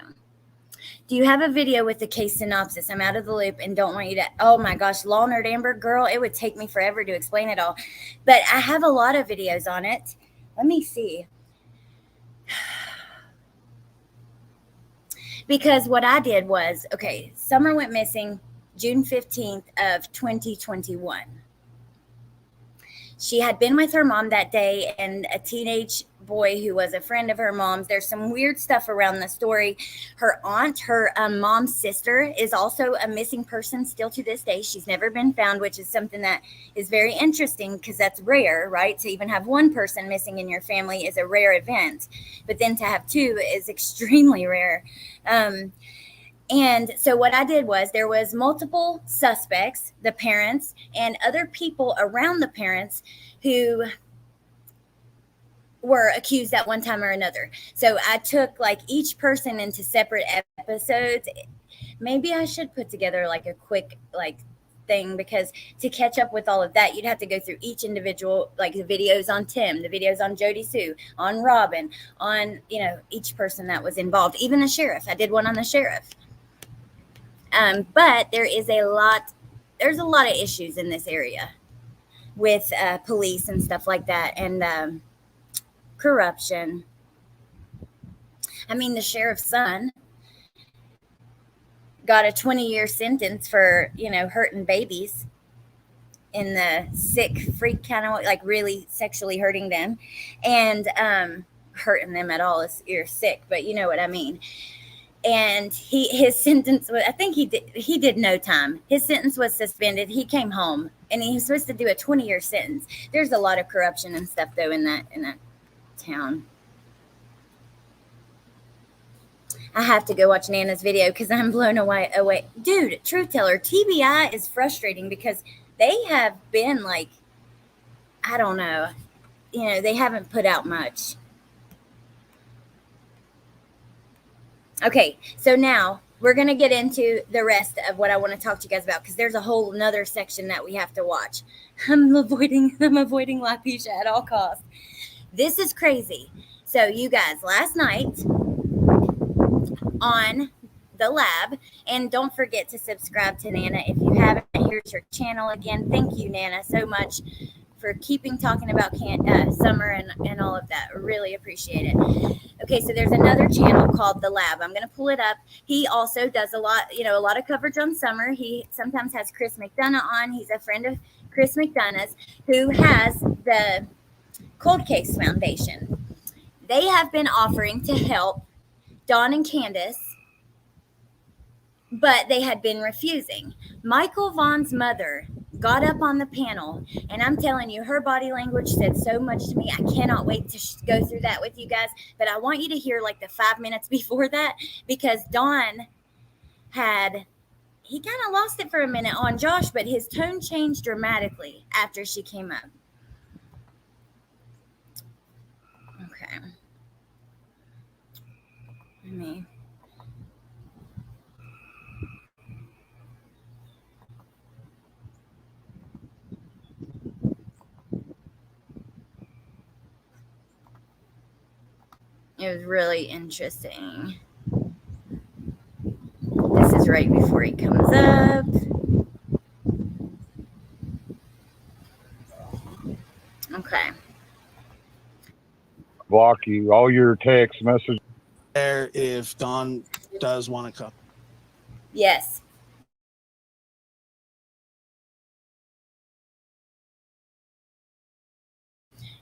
Speaker 1: do you have a video with the case synopsis? I'm out of the loop and don't want you to. Oh my gosh, Law Nerd Amber, girl, it would take me forever to explain it all. But I have a lot of videos on it. Let me see. Because what I did was, okay, Summer went missing June 15th of 2021. She had been with her mom that day and a teenage boy who was a friend of her mom's. There's some weird stuff around the story. Her aunt, her mom's sister, is also a missing person still to this day. She's never been found, which is something that is very interesting because that's rare, right? To even have one person missing in your family is a rare event, but then to have two is extremely rare. And so what I did was there was multiple suspects, the parents and other people around the parents who were accused at one time or another. So I took like each person into separate episodes. Maybe I should put together like a quick thing, because to catch up with all of that, you'd have to go through each individual, like the videos on Tim, the videos on Jody Sue, on Robin, on, each person that was involved, even the sheriff. I did one on the sheriff. But there's a lot of issues in this area with police and stuff like that, and corruption. I mean, the sheriff's son got a 20-year sentence for, hurting babies in the sick freak kind of, like really sexually hurting them, and hurting them at all is you're sick, but you know what I mean. And his sentence was, I think he did no time. His sentence was suspended. He came home and he was supposed to do a 20-year sentence. There's a lot of corruption and stuff though in that town. I have to go watch Nana's video because I'm blown away. Dude, Truth Teller, TBI is frustrating because they have been like, I don't know, they haven't put out much. Okay, so now we're going to get into the rest of what I want to talk to you guys about, because there's a whole another section that we have to watch. I'm avoiding LaPisha at all costs. This is crazy. So you guys, last night on the lab, and don't forget to subscribe to Nana if you haven't. Here's her channel again. Thank you, Nana, so much for keeping talking about summer and all of that. Really appreciate it. Okay, so there's another channel called The Lab. I'm going to pull it up. He also does a lot of coverage on summer. He sometimes has Chris McDonough on. He's a friend of Chris McDonough's, who has the Cold Case Foundation. They have been offering to help Dawn and Candace, but they had been refusing. Michael Vaughn's mother got up on the panel, and I'm telling you, her body language said so much to me. I cannot wait to go through that with you guys, but I want you to hear like the 5 minutes before that, because Dawn he kind of lost it for a minute on Josh, but his tone changed dramatically after she came up. Okay. It was really interesting. This is right before he comes up. Okay.
Speaker 5: Block you, all your text messages.
Speaker 6: There, if Dawn does want to come.
Speaker 1: Yes.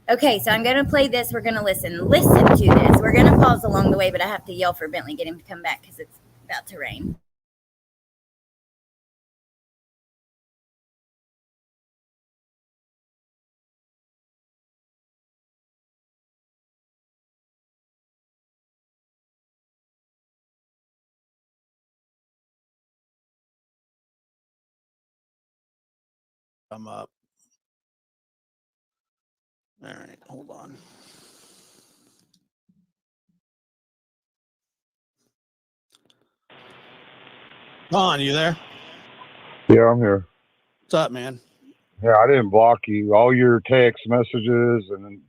Speaker 1: Okay, so I'm going to play this. We're going to listen. Listen to this. We're going to pause along the way, but I have to yell for Bentley, get him to come back because it's about to rain.
Speaker 6: I'm up. All right, hold on. Vaughn, you there?
Speaker 5: Yeah, I'm here.
Speaker 6: What's up, man?
Speaker 5: Yeah, I didn't block you. All your text messages and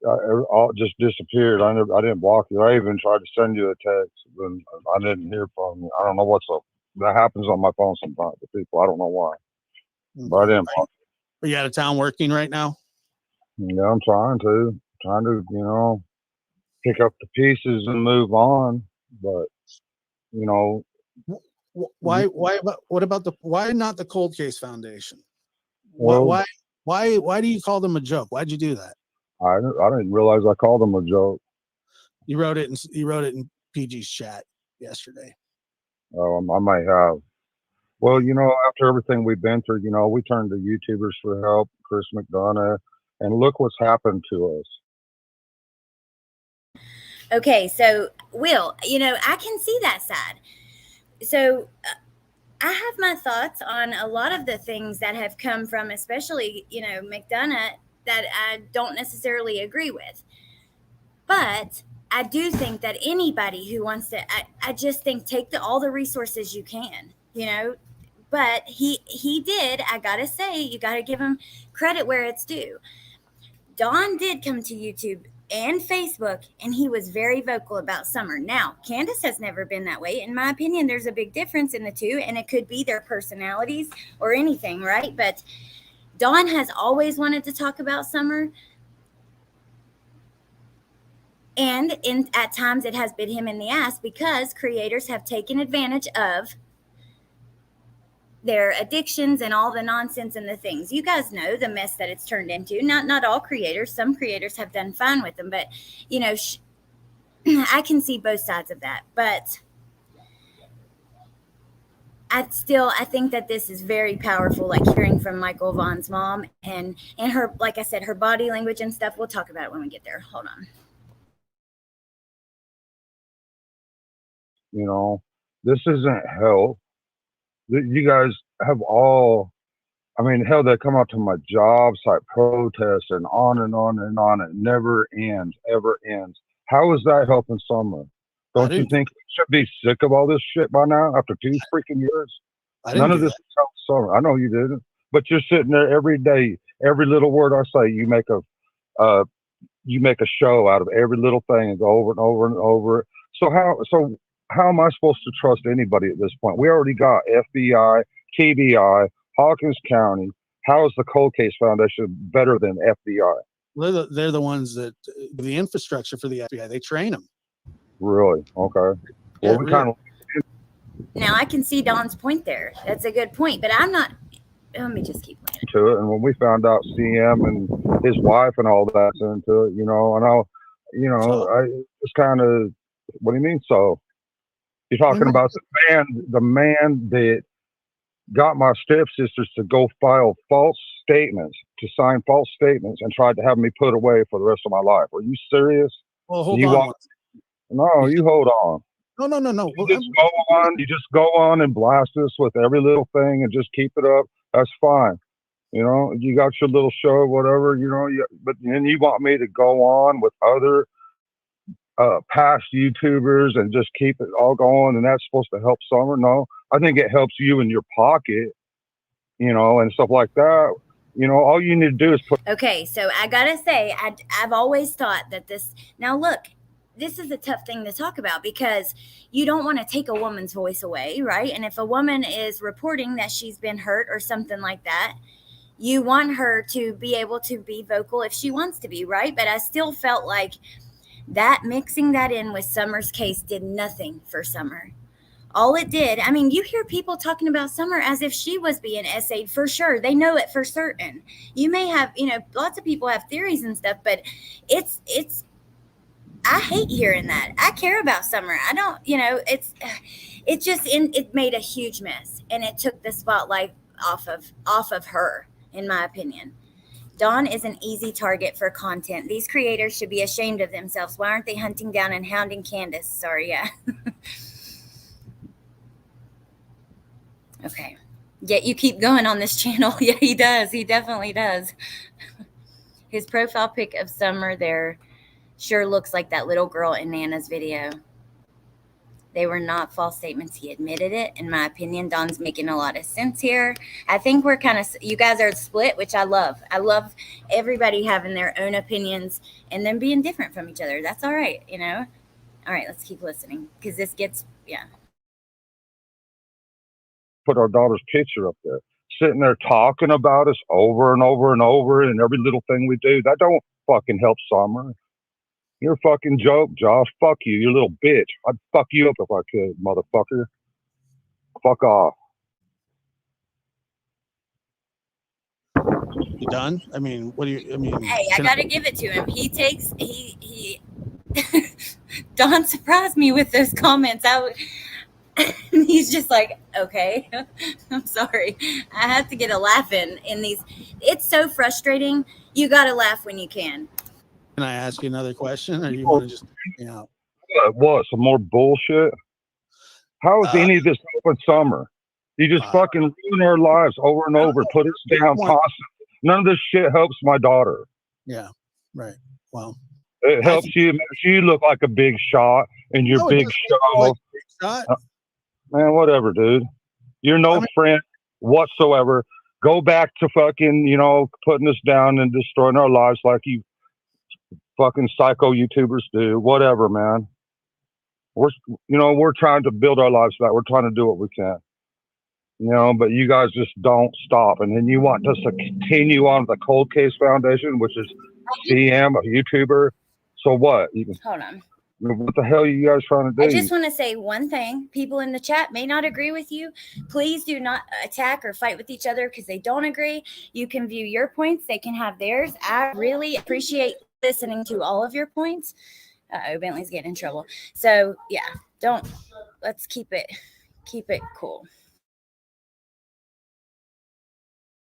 Speaker 5: all just disappeared. I didn't block you. I even tried to send you a text, and I didn't hear from you. I don't know what's up. That happens on my phone sometimes to people. I don't know why, but I didn't block
Speaker 6: Are you out of town working right now?
Speaker 5: you. Yeah, I'm trying to pick up the pieces and move on. But you know,
Speaker 6: Why not the Cold Case Foundation?
Speaker 5: well,
Speaker 6: Why do you call them a joke? Why'd you do that?
Speaker 5: I didn't realize I called them a joke.
Speaker 6: You wrote it in PG's chat yesterday.
Speaker 5: I might have. Well, after everything we've been through, we turned to YouTubers for help, Chris McDonough, and look what's happened to us.
Speaker 1: Okay, so Will, I can see that side. So I have my thoughts on a lot of the things that have come from, especially, McDonough, that I don't necessarily agree with. But I do think that anybody who wants to, I just think take all the resources you can, But he did. I gotta say, you gotta give him credit where it's due. Don did come to YouTube and Facebook, and he was very vocal about Summer. Now, Candace has never been that way. In my opinion, there's a big difference in the two, and it could be their personalities or anything, right? But Don has always wanted to talk about Summer. And at times it has bit him in the ass because creators have taken advantage of their addictions and all the nonsense and the things. You guys know the mess that it's turned into. Not all creators. Some creators have done fine with them, but I can see both sides of that. But I think that this is very powerful, like hearing from Michael Vaughn's mom and her, like I said, her body language and stuff. We'll talk about it when we get there. Hold on.
Speaker 5: This isn't hell. You guys have all, I mean, hell, they come out to my job site protests and on and on and on. It never ends, ever ends. How is that helping Summer? Don't you think we should be sick of all this shit by now after 2 freaking years? None of this helps Summer. I know you didn't, but you're sitting there every day. Every little word I say, you make a show out of every little thing and go over and over and over. So how am I supposed to trust anybody at this point? We already got FBI, TBI, Hawkins County. How is the Cold Case Foundation better than FBI?
Speaker 6: They're the ones that the infrastructure for the FBI. They train them.
Speaker 5: Really? Okay. Well, we kind of.
Speaker 1: Now I can see Don's point there. That's a good point, but I'm not. Let me just keep playing
Speaker 5: to it. And when we found out CM and his wife and all that's into it, I just kind of. What do you mean? So you're talking about the man that got my stepsisters to go file false statements, to sign false statements, and tried to have me put away for the rest of my life. Are you serious?
Speaker 6: Well, hold on.
Speaker 5: No, you hold on.
Speaker 6: No.
Speaker 5: You just go on and blast us with every little thing and just keep it up. That's fine. You got your little show, whatever, but then you want me to go on with other past YouTubers and just keep it all going, and that's supposed to help Summer? No, I think it helps you in your pocket, and stuff like that. All you need to do is put.
Speaker 1: Okay, so I gotta say, I've always thought that this. Now look, this is a tough thing to talk about because you don't want to take a woman's voice away, right? And if a woman is reporting that she's been hurt or something like that, you want her to be able to be vocal if she wants to be, right? But I still felt like that mixing that in with Summer's case did nothing for Summer. All it did, I mean, you hear people talking about Summer as if she was being essayed for sure. They know it for certain. You may have, lots of people have theories and stuff, but it's I hate hearing that. I care about Summer. I don't, it made a huge mess, and it took the spotlight off of her, in my opinion. Dawn is an easy target for content. These creators should be ashamed of themselves. Why aren't they hunting down and hounding Candace? Sorry, yeah. Okay. Yet you keep going on this channel. Yeah, he does. He definitely does. His profile pic of Summer there sure looks like that little girl in Nana's video. They were not false statements. He admitted it. In my opinion, Don's making a lot of sense here. I think we're kind of, you guys are split, which I love. I love everybody having their own opinions and them being different from each other. That's all right, All right, let's keep listening because this gets, yeah.
Speaker 5: Put our daughter's picture up there, sitting there talking about us over and over and over, and every little thing we do. That don't fucking help Summer. You're a fucking joke, Josh. Fuck you, you little bitch. I'd fuck you up if I could, motherfucker. Fuck off.
Speaker 6: You done? I mean, what do you? I mean,
Speaker 1: Hey, I gotta give it to him. He Don surprised me with those comments. He's just like, okay, I'm sorry. I have to get a laugh in these. It's so frustrating. You gotta laugh when you can.
Speaker 6: Can I ask you another question, or do you want to just,
Speaker 5: What? Some more bullshit? How is any of this helping Summer? You just fucking ruin our lives over and over. Put us down constantly. None of this shit helps my daughter.
Speaker 6: Yeah, right. Well,
Speaker 5: it helps you. Makes you look like a big shot in your big show.
Speaker 6: Like big shot.
Speaker 5: Man, whatever, dude. You're no friend whatsoever. Go back to fucking, putting us down and destroying our lives like you fucking psycho YouTubers do. Whatever, man. We're trying to build our lives back. We're trying to do what we can. But you guys just don't stop. And then you want us to continue on with the Cold Case Foundation, which is CM, a YouTuber. So what?
Speaker 1: Hold on.
Speaker 5: What the hell are you guys trying to do?
Speaker 1: I just want to say one thing. People in the chat may not agree with you. Please do not attack or fight with each other because they don't agree. You can view your points. They can have theirs. I really appreciate listening to all of your points. Bentley's getting in trouble. So yeah, let's keep it cool.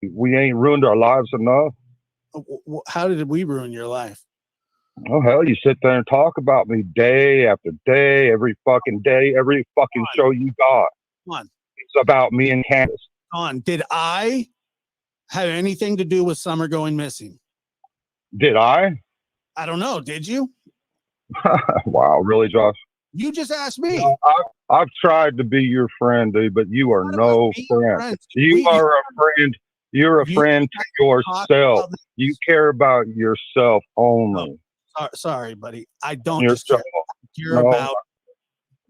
Speaker 5: We ain't ruined our lives enough.
Speaker 6: How did we ruin your life?
Speaker 5: Oh, hell, you sit there and talk about me day after day, every fucking day, every fucking show you got.
Speaker 6: Come on.
Speaker 5: It's about me and Candace.
Speaker 6: Did I have anything to do with Summer going missing?
Speaker 5: Did I?
Speaker 6: I don't know. Did you?
Speaker 5: Wow, really, Josh?
Speaker 6: You just asked me.
Speaker 5: I've tried to be your friend, dude, but you are no friend. You are a friend. You're a friend to yourself. You care about yourself only.
Speaker 6: Sorry, buddy. I don't just care about.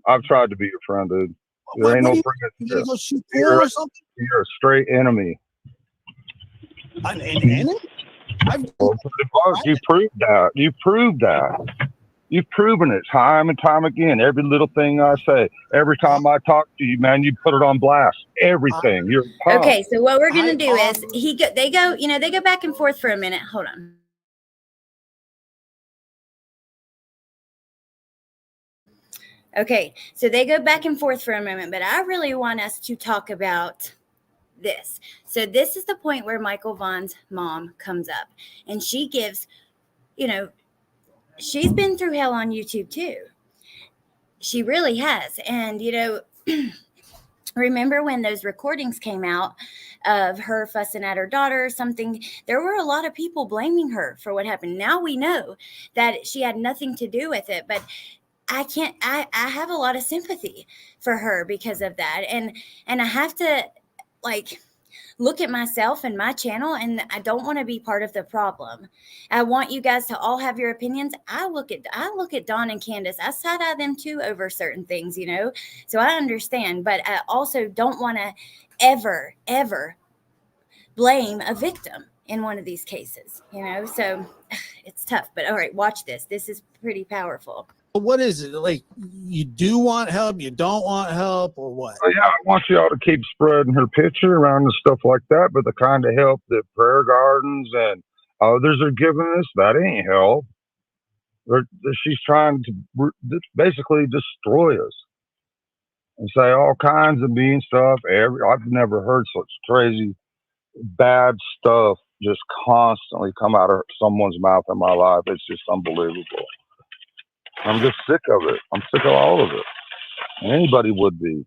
Speaker 5: I've tried to be your friend, dude. There ain't no friend. You're a straight enemy.
Speaker 6: An enemy?
Speaker 5: You proved that. You proved that. You've proven it time and time again. Every little thing I say, every time I talk to you, man, you put it on blast. Everything. You're
Speaker 1: okay. So what we're gonna do is they go back and forth for a minute. Hold on. Okay, so they go back and forth for a moment, but I really want us to talk about this. So this is the point where Michael Vaughn's mom comes up, and she gives, she's been through hell on YouTube too. She really has. And, remember when those recordings came out of her fussing at her daughter or something, there were a lot of people blaming her for what happened. Now we know that she had nothing to do with it, but I have a lot of sympathy for her because of that. And I have to look at myself and my channel, and I don't want to be part of the problem. I want you guys to all have your opinions. I look at Dawn and Candace. I side-eye them too over certain things, so I understand, but I also don't want to ever blame a victim in one of these cases, so it's tough. But all right, watch this. This is pretty powerful.
Speaker 6: But what is it? Like, you do want help, you don't want help, or what?
Speaker 5: Oh, yeah, I want y'all to keep spreading her picture around and stuff like that, but the kind of help that Prayer Gardens and others are giving us, that ain't help. She's trying to basically destroy us and say all kinds of mean stuff. I've never heard such crazy, bad stuff just constantly come out of someone's mouth in my life. It's just unbelievable. I'm just sick of it. I'm sick of all of it. And anybody would be.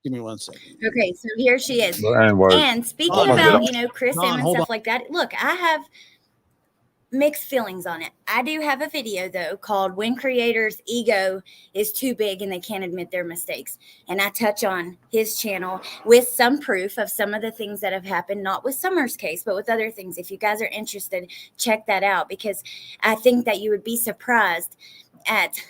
Speaker 6: Give me 1 second.
Speaker 1: Okay, so here she is.
Speaker 5: But anyway,
Speaker 1: And speaking
Speaker 6: Hold on,
Speaker 1: about,
Speaker 6: hold
Speaker 1: Chris
Speaker 6: Hold on,
Speaker 1: M and
Speaker 6: hold
Speaker 1: stuff like that, look, I have mixed feelings on it. I do have a video though called "When Creators' Ego is Too Big and They Can't Admit Their Mistakes," and I touch on his channel with some proof of some of the things that have happened, not with Summer's case, but with other things. If you guys are interested, check that out, because I think that you would be surprised at.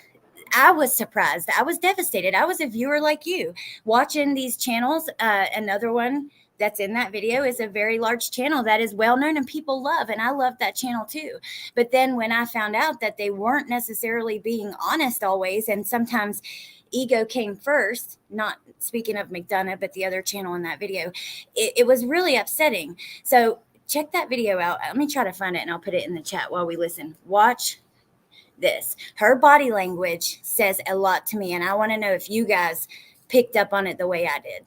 Speaker 1: I was surprised. I was devastated. I was a viewer like you watching these channels. Another one that's in that video is a very large channel that is well known and people love, and I love that channel too. But then when I found out that they weren't necessarily being honest always, and sometimes ego came first, not speaking of McDonough, but the other channel in that video, it was really upsetting. So check that video out. Let me try to find it and I'll put it in the chat while we listen. Watch this. Her body language says a lot to me, and I want to know if you guys picked up on it the way I did.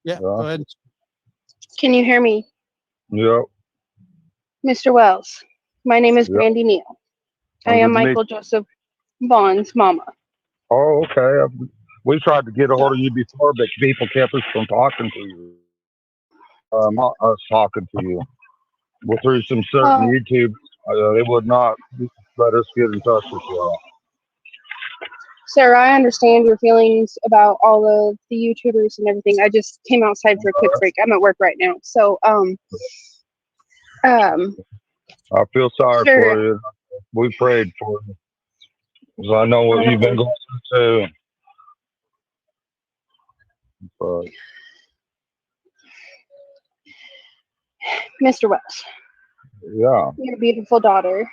Speaker 6: Yeah, go ahead.
Speaker 7: Can you hear me?
Speaker 5: Yep.
Speaker 7: Mr. Wells, my name is
Speaker 5: Yep.
Speaker 7: Brandy Neal. I
Speaker 5: Good
Speaker 7: am
Speaker 5: to meet
Speaker 7: Michael Joseph Vaughn's mama.
Speaker 5: Oh, okay. We tried to get a hold of you before, but people kept us from talking to you. Not us talking to you. Well, through some certain YouTube, they would not let us get in touch with you.
Speaker 7: Sir, I understand your feelings about all of the YouTubers and everything. I just came outside for a quick break. I'm at work right now. So,
Speaker 5: I feel sorry
Speaker 7: sure.
Speaker 5: for you. We prayed for you. 'Cause I know what you've been going through too. But
Speaker 7: Mr. Wells,
Speaker 5: yeah,
Speaker 7: your beautiful daughter,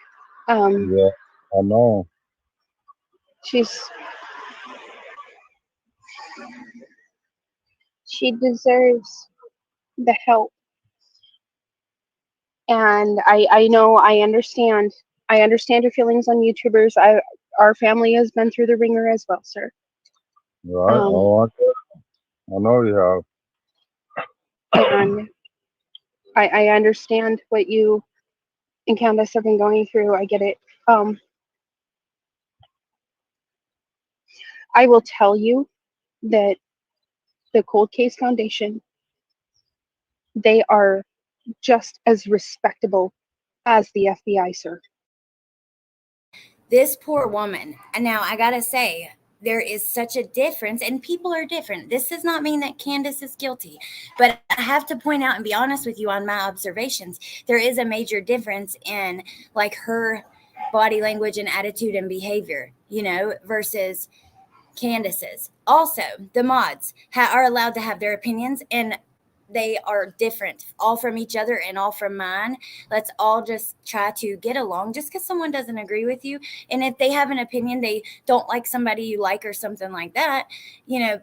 Speaker 5: yeah, I know.
Speaker 7: she deserves the help. And I know, I understand your feelings on YouTubers. Our family has been through the ringer as well, sir.
Speaker 5: Right? I know you have.
Speaker 7: And I understand what you and Candace have been going through. I get it. I will tell you that the Cold Case Foundation, they are just as respectable as the FBI, sir.
Speaker 1: This poor woman. And now I gotta say, there is such a difference, and people are different. This does not mean that Candace is guilty, but I have to point out and be honest with you on my observations. There is a major difference in like her body language and attitude and behavior, versus Candace's. Also, the mods are allowed to have their opinions, and they are different, all from each other and all from mine. Let's all just try to get along, just because someone doesn't agree with you. And if they have an opinion, they don't like somebody you like or something like that,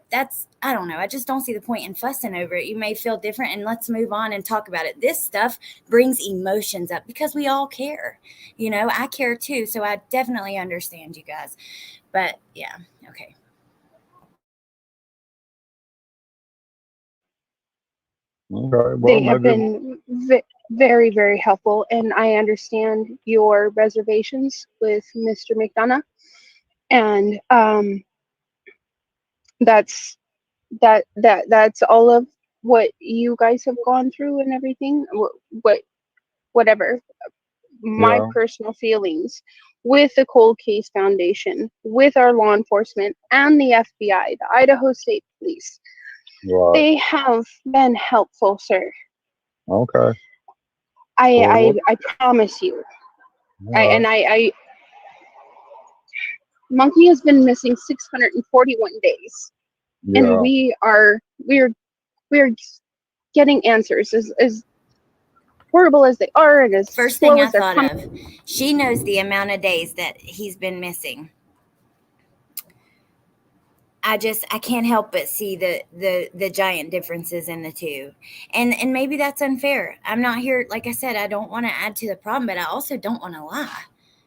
Speaker 1: that's, I don't know. I just don't see the point in fussing over it. You may feel different, and let's move on and talk about it. This stuff brings emotions up because we all care. I care too. So I definitely understand you guys. But yeah, okay.
Speaker 5: Okay, well,
Speaker 7: they have been very, very helpful, and I understand your reservations with Mr. McDonough, and that's all of what you guys have gone through and everything. Whatever. My
Speaker 5: yeah,
Speaker 7: personal feelings with the Cold Case Foundation, with our law enforcement, and the FBI, the Idaho State Police.
Speaker 5: right.
Speaker 7: They have been helpful, sir.
Speaker 5: Okay.
Speaker 7: I promise you.
Speaker 5: Right.
Speaker 7: Monkey has been missing 641 days, and
Speaker 5: Yeah.
Speaker 7: we're getting answers as horrible as they are and as
Speaker 1: First
Speaker 7: slow
Speaker 1: thing I
Speaker 7: as they're
Speaker 1: thought
Speaker 7: coming.
Speaker 1: of, she knows the amount of days that he's been missing. I can't help but see the giant differences in the two. And maybe that's unfair. I'm not here, like I said, I don't want to add to the problem, but I also don't want to lie.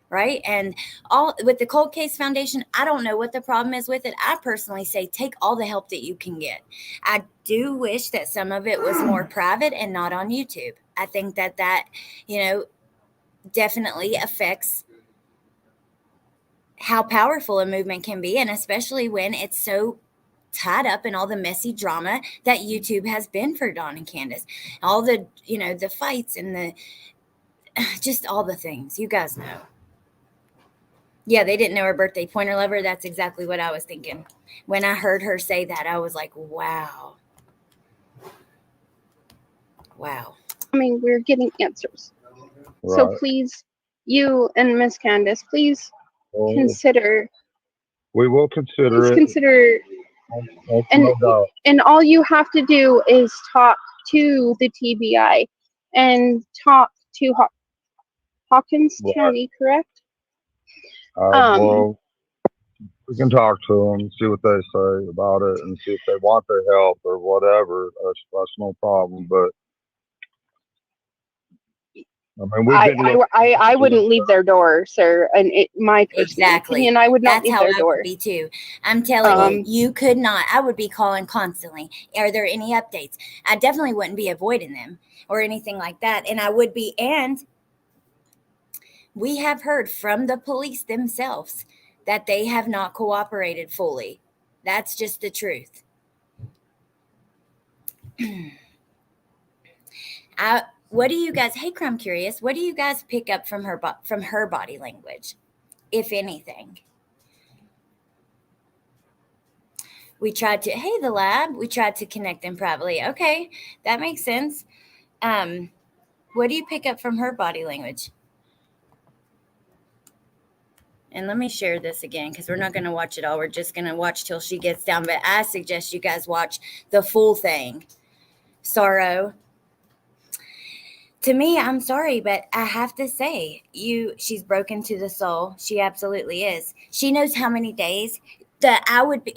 Speaker 1: Right. And all with the Cold Case Foundation, I don't know what the problem is with it. I personally say take all the help that you can get. I do wish that some of it was more private and not on YouTube. I think that, definitely affects how powerful a movement can be, and especially when it's so tied up in all the messy drama that YouTube has been for Dawn and Candace. All the, the fights and the just all the things. You guys know. Yeah, they didn't know her birthday. Pointer lover, that's exactly what I was thinking. When I heard her say that, I was like, wow. Wow.
Speaker 7: I mean, we're getting answers.
Speaker 5: Right.
Speaker 7: So please, you and Miss Candace, please
Speaker 5: Well,
Speaker 7: consider.
Speaker 5: we will consider
Speaker 7: Please
Speaker 5: it.
Speaker 7: consider,
Speaker 5: That's
Speaker 7: and
Speaker 5: no doubt.
Speaker 7: and all you have to do is talk to the TBI and talk to Hawkins
Speaker 5: Right.
Speaker 7: County, correct?
Speaker 5: Well, we can talk to them, see what they say about it, and see if they want their help or whatever. That's no problem. But I mean, we've been looking.
Speaker 7: I wouldn't leave their door, sir. And my personal
Speaker 1: Exactly.
Speaker 7: opinion, I would not
Speaker 1: That's
Speaker 7: leave
Speaker 1: how
Speaker 7: their
Speaker 1: I
Speaker 7: door.
Speaker 1: would be too. I'm telling
Speaker 7: Um,
Speaker 1: you could not. I would be calling constantly. Are there any updates? I definitely wouldn't be avoiding them or anything like that. And I would be, and we have heard from the police themselves that they have not cooperated fully. That's just the truth. What do you guys? Hey, I'm curious. What do you guys pick up from her body language, if anything? We tried to. Hey, the lab. We tried to connect them privately. Okay, that makes sense. What do you pick up from her body language? And let me share this again because we're not going to watch it all. We're just going to watch till she gets down. But I suggest you guys watch the full thing. Sorrow. To me, I'm sorry, but I have to say, she's broken to the soul. She absolutely is. She knows how many days that I wouldn't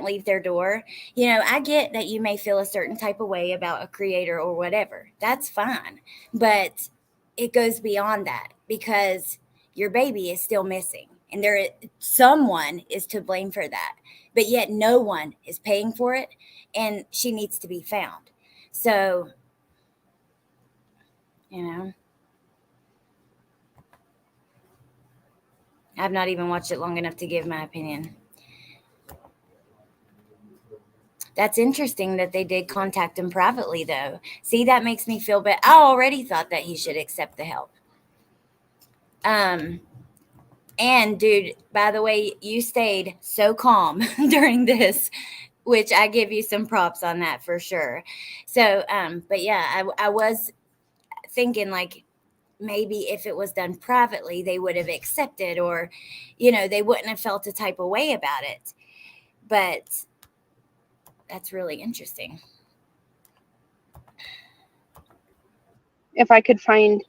Speaker 1: leave their door. I get that you may feel a certain type of way about a creator or whatever. That's fine. But it goes beyond that because your baby is still missing and someone is to blame for that. But yet no one is paying for it and she needs to be found. So, I've not even watched it long enough to give my opinion. That's interesting that they did contact him privately, though. See, that makes me feel bad. I already thought that he should accept the help. And dude, by the way, you stayed so calm during this, which I give you some props on that for sure. So, but yeah, I was thinking like maybe if it was done privately, they would have accepted or, they wouldn't have felt a type of way about it. But that's really interesting.
Speaker 7: if I could find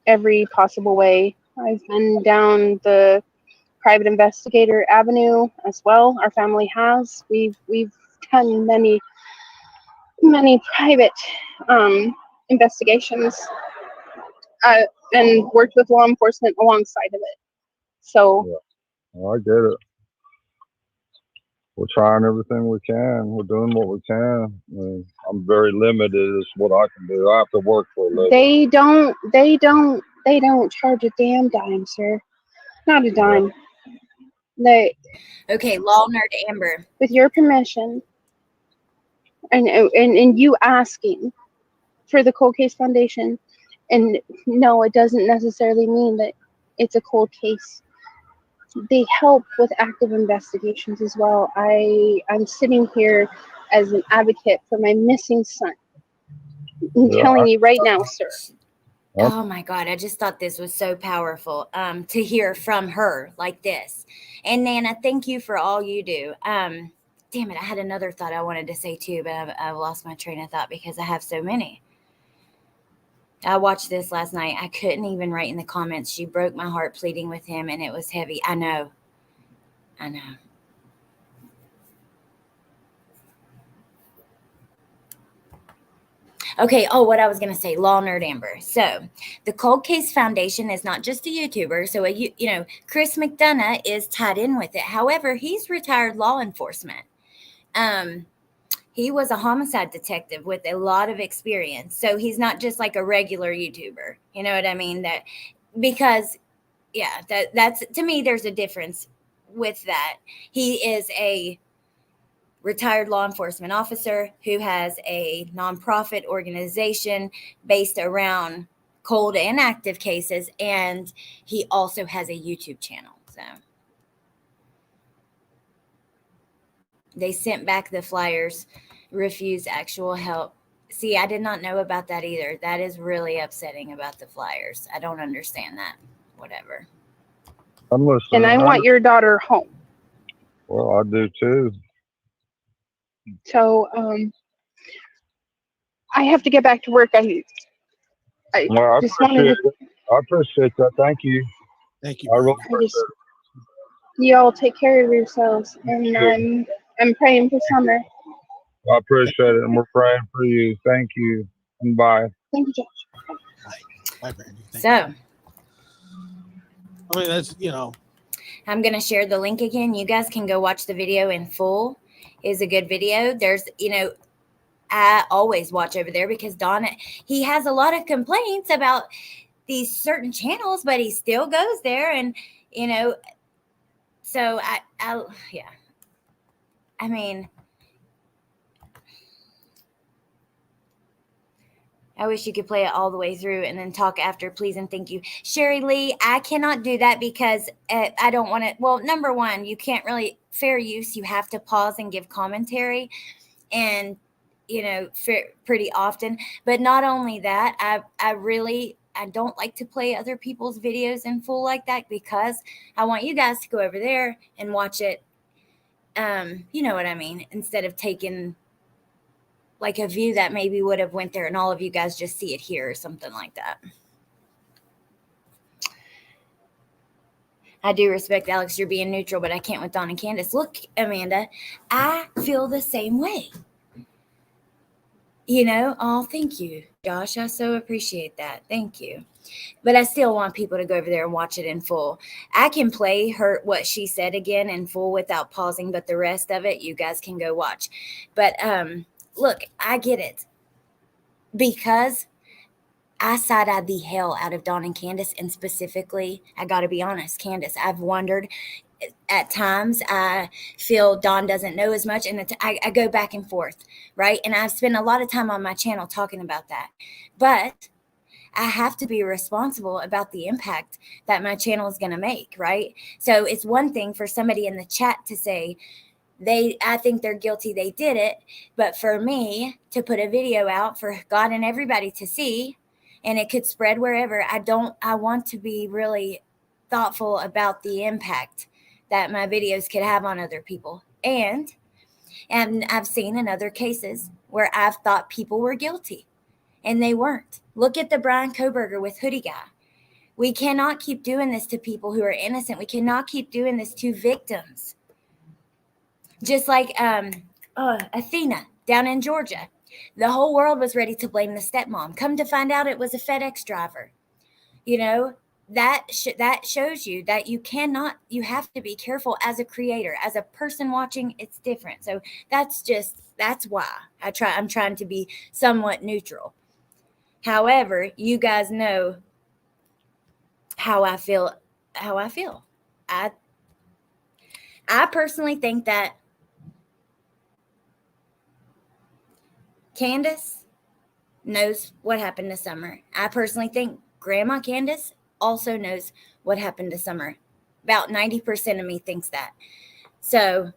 Speaker 7: every possible way, I've been down the private investigator avenue as well. Our family has. We've done many private investigations and worked with law enforcement alongside of it. So
Speaker 5: I get it. We're trying everything we can. We're doing what we can. I mean, I'm very limited as what I can do. I have to work for a living.
Speaker 7: They don't charge a damn dime, sir. Not a dime.
Speaker 1: Okay, law nerd Amber.
Speaker 7: With your permission and you asking for the Cold Case Foundation, and no, it doesn't necessarily mean that it's a cold case. They help with active investigations as well. I'm sitting here as an advocate for my missing son. I'm telling you right now, sir.
Speaker 1: Oh my God, I just thought this was so powerful to hear from her like this. And Nana, thank you for all you do. Damn it, I had another thought I wanted to say too, but I've lost my train of thought because I have so many. I watched this last night. I couldn't even write in the comments. She broke my heart pleading with him, and it was heavy. I know. Okay. Oh, what I was going to say, Law Nerd Amber. So the Cold Case Foundation is not just a YouTuber. So, Chris McDonough is tied in with it. However, he's retired law enforcement. He was a homicide detective with a lot of experience. So he's not just like a regular YouTuber. You know what I mean? That's to me, there's a difference with that. He is a retired law enforcement officer who has a nonprofit organization based around cold and active cases, and he also has a YouTube channel. So they sent back the flyers, refused actual help. See, I did not know about that either. That is really upsetting about the flyers. I don't understand that. Whatever.
Speaker 5: I'm listening.
Speaker 7: And I want your daughter home.
Speaker 5: Well, I do too.
Speaker 7: So I have to get back to work. I
Speaker 5: Well, I
Speaker 7: just wanted
Speaker 5: appreciate
Speaker 7: to.
Speaker 5: it. I appreciate that. Thank you.
Speaker 6: Thank you.
Speaker 5: I really
Speaker 7: I
Speaker 5: appreciate
Speaker 7: just you all take care of yourselves, and
Speaker 5: Sure.
Speaker 7: I'm praying for Summer.
Speaker 5: it. I appreciate it, and we're praying for you. Thank you, and bye.
Speaker 7: Thank you, Josh.
Speaker 6: Bye, Brandy. Thank
Speaker 1: So
Speaker 6: you. I mean, that's,
Speaker 1: I'm going to share the link again. You guys can go watch the video in full. It's a good video. There's, I always watch over there because Don, he has a lot of complaints about these certain channels, but he still goes there. And, so yeah. I mean, I wish you could play it all the way through and then talk after, please and thank you. Sherry Lee, I cannot do that because I don't want to. Well, number one, you can't really, fair use, you have to pause and give commentary and, pretty often. But not only that, I don't like to play other people's videos in full like that because I want you guys to go over there and watch it. You know what I mean? Instead of taking like a view that maybe would have went there and all of you guys just see it here or something like that. I do respect Alex, you're being neutral, but I can't with Dawn and Candace. Look, Amanda, I feel the same way. Oh, thank you, Josh. I so appreciate that. Thank you. But I still want people to go over there and watch it in full. I can play what she said again in full without pausing, but the rest of it, you guys can go watch. But look, I get it. Because I side-eyed the hell out of Dawn and Candace, and specifically, I got to be honest, Candace, I've wondered at times. I feel Dawn doesn't know as much, and I go back and forth, right? And I've spent a lot of time on my channel talking about that. But I have to be responsible about the impact that my channel is going to make, right? So it's one thing for somebody in the chat to say, I think they're guilty, they did it. But for me to put a video out for God and everybody to see, and it could spread wherever, I want to be really thoughtful about the impact that my videos could have on other people. And I've seen in other cases where I've thought people were guilty and they weren't. Look at the Brian Koberger with Hoodie Guy. We cannot keep doing this to people who are innocent. We cannot keep doing this to victims. Just like Athena down in Georgia. The whole world was ready to blame the stepmom. Come to find out it was a FedEx driver. That shows you that you have to be careful as a creator. As a person watching, it's different. So that's why I'm trying to be somewhat neutral. However, you guys know how I feel. I personally think that Candace knows what happened to Summer. I personally think Grandma Candace also knows what happened to Summer. About 90% of me thinks that. So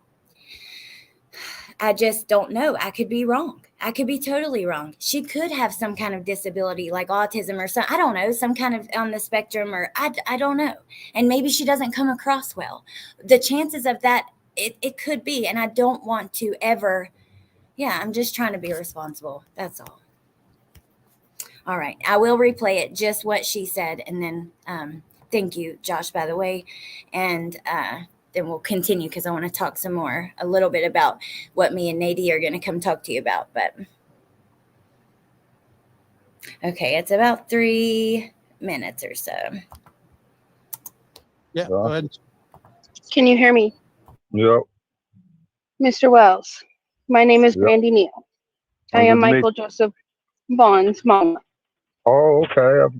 Speaker 1: I just don't know. I could be wrong. I could be totally wrong. She could have some kind of disability like autism or I don't know, some kind of on the spectrum, or I don't know. And maybe she doesn't come across well. The chances of that, it could be. And I don't want to ever, I'm just trying to be responsible. That's all. All right. I will replay it, just what she said. And then thank you, Josh, by the way. And then we'll continue because I want to talk some more, a little bit about what me and Nadie are going to come talk to you about. But okay, it's about 3 minutes or so.
Speaker 6: Yeah, go ahead.
Speaker 7: Can you hear me?
Speaker 5: Yep.
Speaker 7: Mr. Wells, my name is
Speaker 5: Yep.
Speaker 7: Brandy Neal. I
Speaker 5: Good
Speaker 7: am
Speaker 5: to meet
Speaker 7: Michael Joseph Vaughn's mom.
Speaker 5: Oh, okay.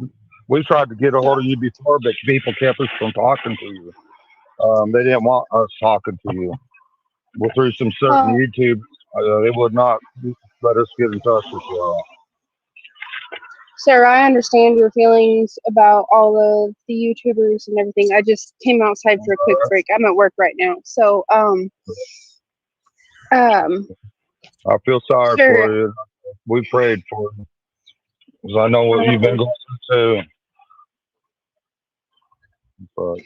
Speaker 5: We tried to get a hold of you before, but people kept us from talking to you. They didn't want us talking to you. Well, through some certain YouTube, they would not let us get in touch with you.
Speaker 7: Sarah, I understand your feelings about all of the YouTubers and everything. I just came outside for a quick break. I'm at work right now. So,
Speaker 5: I feel sorry
Speaker 7: sure.
Speaker 5: for you. We prayed for you. Because I know what you've been going through, too. But,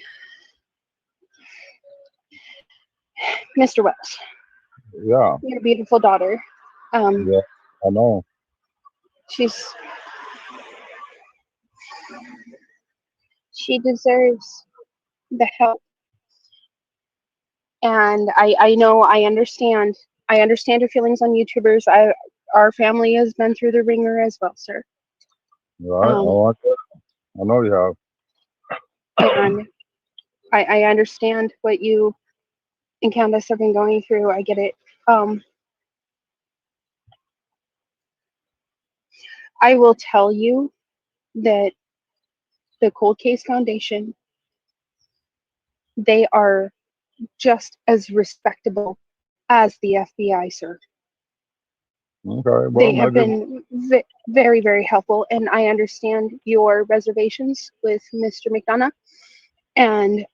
Speaker 7: Mr. Wells,
Speaker 5: yeah.
Speaker 7: your beautiful daughter.
Speaker 5: Yeah, I know.
Speaker 7: She deserves the help. And I know, I understand your feelings on YouTubers. Our family has been through the ringer as well, sir.
Speaker 5: Right. I know you have.
Speaker 7: And I understand what you and Candace have been going through. I get it. I will tell you that the Cold Case Foundation, they are just as respectable as the FBI, sir.
Speaker 5: Okay. Well,
Speaker 7: they have been very, very helpful, and I understand your reservations with Mr. McDonough, and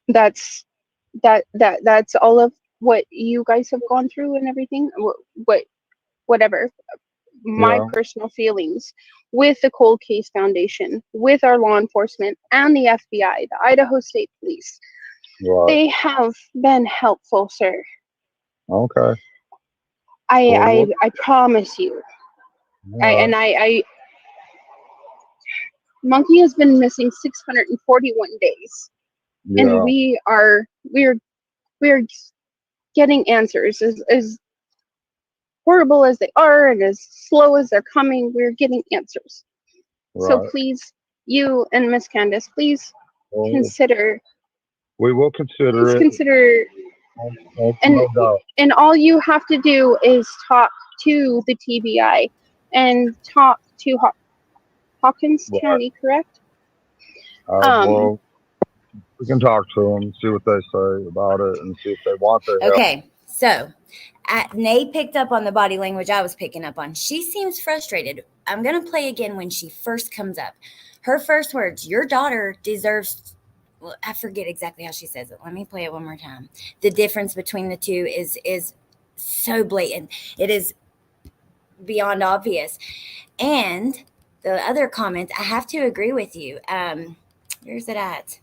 Speaker 7: that's all of what you guys have gone through and everything. Whatever. My personal feelings with the Cold Case Foundation, with our law enforcement and the FBI, the Idaho State Police, they have been helpful, sir.
Speaker 5: Okay.
Speaker 7: I promise you. Monkey has been missing 641 days, and we're getting answers. As horrible as they are and as slow as they're coming, we're getting answers. So please, you and Miss Candace, please consider.
Speaker 5: We will consider it.
Speaker 7: Consider, and all you have to do is talk to the TBI and talk to Hawkins County, correct?
Speaker 5: Well, we can talk to them, see what they say about it, and see if they want their help.
Speaker 1: Okay, so Nate picked up on the body language I was picking up on. She seems frustrated. I'm going to play again when she first comes up. Her first words, your daughter deserves, well, I forget exactly how she says it. Let me play it one more time. The difference between the two is so blatant. It is beyond obvious. And the other comment, I have to agree with you. Where's it at?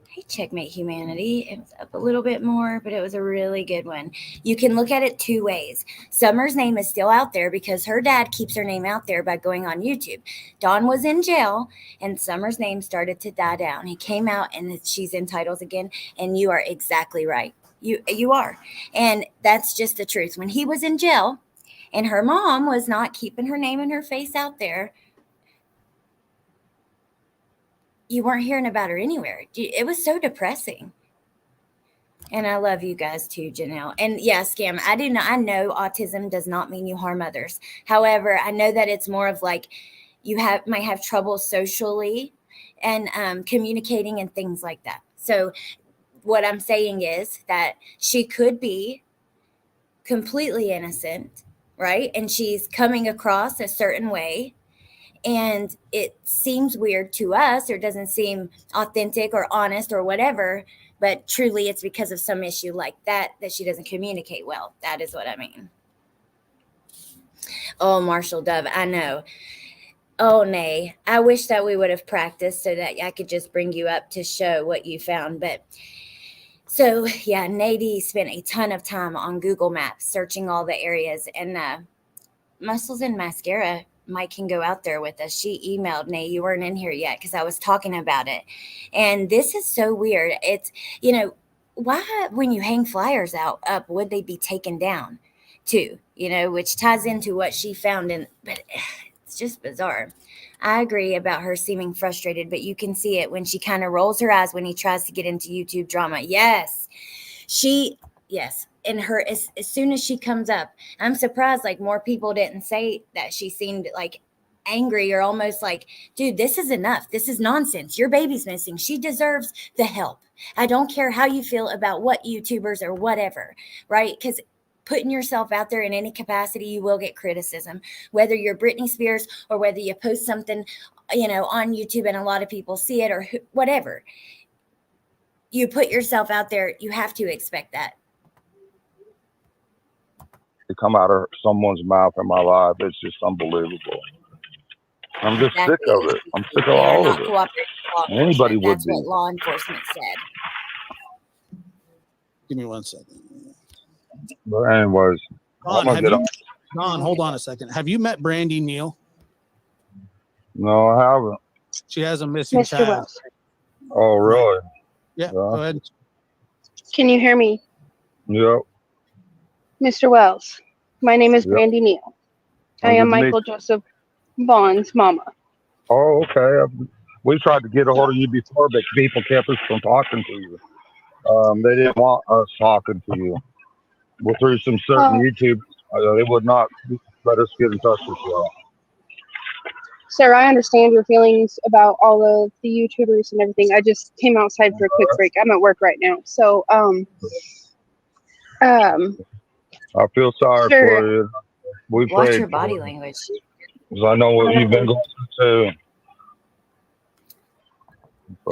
Speaker 1: Hey, Checkmate Humanity. It was up a little bit more, but it was a really good one. You can look at it two ways. Summer's name is still out there because her dad keeps her name out there by going on YouTube. Dawn was in jail, and Summer's name started to die down. He came out, and she's in titles again, and you are exactly right. You are. And that's just the truth. When he was in jail, and her mom was not keeping her name and her face out there, you weren't hearing about her anywhere. It was so depressing. And I love you guys too, Janelle. And yeah, Scam, I know autism does not mean you harm others. However, I know that it's more of like you might have trouble socially and communicating and things like that. So what I'm saying is that she could be completely innocent, right? And she's coming across a certain way, and it seems weird to us or doesn't seem authentic or honest or whatever, but truly it's because of some issue like that she doesn't communicate well. That is what I mean. Oh, Marshall Dove, I know. Oh, nay. I wish that we would have practiced so that I could just bring you up to show what you found. But so, yeah, Nady spent a ton of time on Google Maps searching all the areas. And Muscles and Mascara, Mike can go out there with us. She emailed Nay. You weren't in here yet because I was talking about it. And this is so weird. It's, why when you hang flyers up, would they be taken down too? Which ties into what she found. But it's just bizarre. I agree about her seeming frustrated, but you can see it when she kind of rolls her eyes when he tries to get into YouTube drama. Yes. And her, as soon as she comes up, I'm surprised like more people didn't say that she seemed like angry or almost like, dude, this is enough. This is nonsense. Your baby's missing. She deserves the help. I don't care how you feel about what YouTubers or whatever, right? Because putting yourself out there in any capacity, you will get criticism, whether you're Britney Spears or whether you post something, on YouTube and a lot of people see it or whatever. You put yourself out there, you have to expect that.
Speaker 5: To come out of someone's mouth in my life, it's just unbelievable. I'm just sick of it. I'm sick of all of it. Anybody would
Speaker 1: That's
Speaker 5: be.
Speaker 1: what law enforcement said.
Speaker 6: Give me 1 second.
Speaker 5: But anyways,
Speaker 6: Vaughn, hold on a second. Have you met Brandy Neal?
Speaker 5: No, I haven't.
Speaker 6: She has a missing
Speaker 7: Mr.
Speaker 6: child.
Speaker 7: Wells,
Speaker 5: Oh, really?
Speaker 6: Yeah, go ahead.
Speaker 7: can you hear me?
Speaker 5: Yep.
Speaker 7: Mr. Wells, my name is
Speaker 5: Yep.
Speaker 7: Brandy Neal. I
Speaker 5: Good
Speaker 7: am
Speaker 5: to meet
Speaker 7: Michael Joseph Vaughn's mama.
Speaker 5: Oh, okay. We tried to get a hold of you before, but people kept us from talking to you. They didn't want us talking to you. Well, through some certain YouTube, they would not let us get in touch with you.
Speaker 7: Sir, I understand your feelings about all of the YouTubers and everything. I just came outside for a quick break. I'm at work right now. So,
Speaker 5: I feel sorry
Speaker 7: sure.
Speaker 5: for you. We
Speaker 1: Watch
Speaker 5: prayed
Speaker 1: your
Speaker 5: for
Speaker 1: body
Speaker 5: you.
Speaker 1: language.
Speaker 5: 'Cause I know what you've been going through too.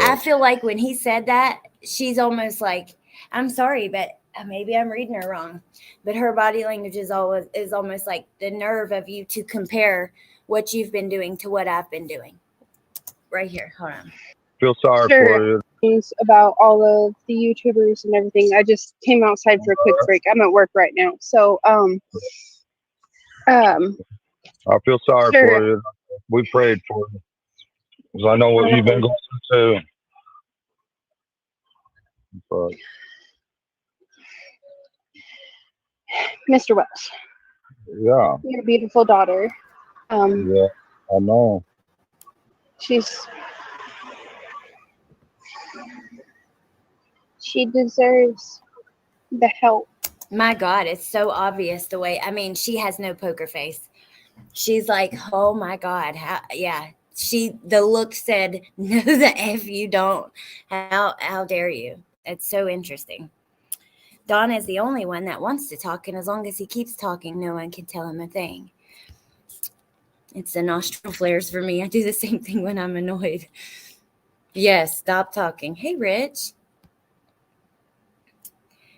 Speaker 1: I feel like when he said that, she's almost like, I'm sorry, but maybe I'm reading her wrong. But her body language is almost like the nerve of you to compare what you've been doing to what I've been doing. Right here. Hold on.
Speaker 5: Feel sorry
Speaker 7: Sure.
Speaker 5: for you.
Speaker 7: Things about all of the YouTubers and everything. I just came outside for a quick break. I'm at work right now. So,
Speaker 5: I feel sorry
Speaker 7: sure.
Speaker 5: for you. We prayed for you. 'Cause I know what you've been going through too. But
Speaker 7: Mr. Wells,
Speaker 5: yeah,
Speaker 7: your beautiful daughter.
Speaker 5: yeah, I know.
Speaker 7: She deserves the help.
Speaker 1: My God, it's so obvious the way, she has no poker face. She's like, oh my God. The look said, no, the F you don't. How dare you? It's so interesting. Don is the only one that wants to talk, and as long as he keeps talking, no one can tell him a thing. It's the nostril flares for me. I do the same thing when I'm annoyed. Yes, stop talking. Hey, Rich.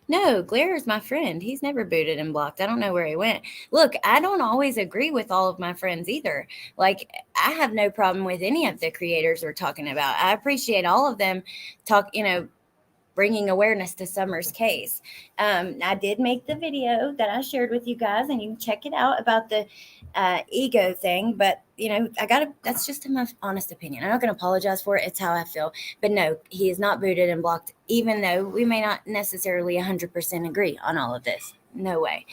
Speaker 1: No, Glare is my friend. He's never booted and blocked. I don't know where he went. Look, I don't always agree with all of my friends either. Like, I have no problem with any of the creators we're talking about. I appreciate all of them bringing awareness to Summer's case. I did make the video that I shared with you guys, and you can check it out about the ego thing. But, that's just my honest opinion. I'm not going to apologize for it. It's how I feel. But no, he is not booted and blocked, even though we may not necessarily 100% agree on all of this. No way.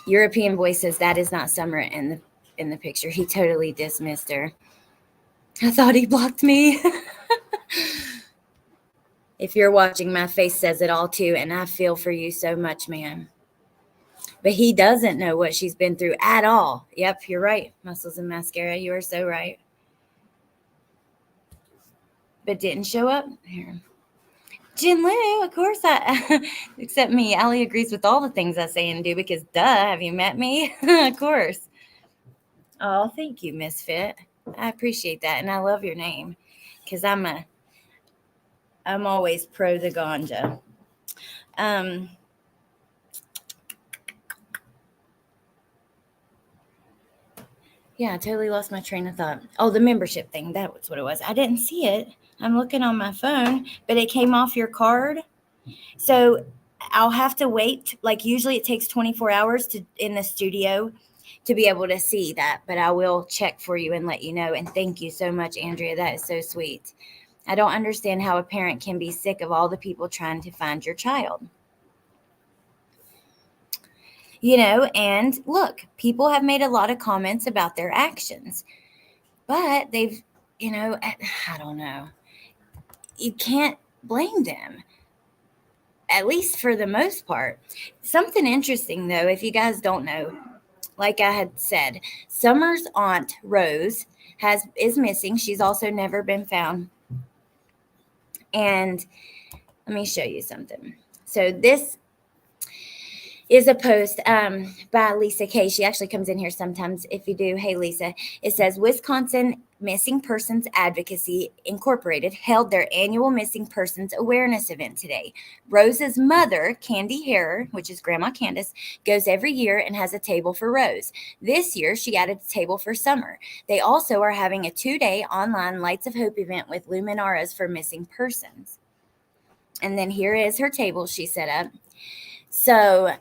Speaker 1: European Boy says that is not Summer in the picture. He totally dismissed her. I thought he blocked me. If you're watching, my face says it all too, and I feel for you so much, man. But he doesn't know what she's been through at all. Yep, you're right. Muscles and Mascara, you are so right. But didn't show up here. Jin Lu, of course except me. Allie agrees with all the things I say and do because duh, have you met me? Of course. Oh, thank you, Misfit. I appreciate that, and I love your name because I'm a I'm always pro the ganja. Yeah, I totally lost my train of thought. Oh, the membership thing. That was what it was. I didn't see it. I'm looking on my phone, but it came off your card. So I'll have to wait. Like usually it takes 24 hours to in the studio to be able to see that, but I will check for you and let you know. And thank you so much, Andrea. That is so sweet. I don't understand how a parent can be sick of all the people trying to find your child. And look, people have made a lot of comments about their actions, but they've, I don't know. You can't blame them, at least for the most part. Something interesting, though, if you guys don't know, like I had said, Summer's aunt, Rose, is missing. She's also never been found. And let me show you something. So this is a post by Lisa Kay. She actually comes in here sometimes. If you do, hey, Lisa. It says, Wisconsin Missing Persons Advocacy Incorporated held their annual Missing Persons Awareness event today. Rose's mother, Candy Harrer, which is Grandma Candace, goes every year and has a table for Rose. This year, she added a table for Summer. They also are having a 2-day online Lights of Hope event with Luminaras for missing persons. And then here is her table she set up. So,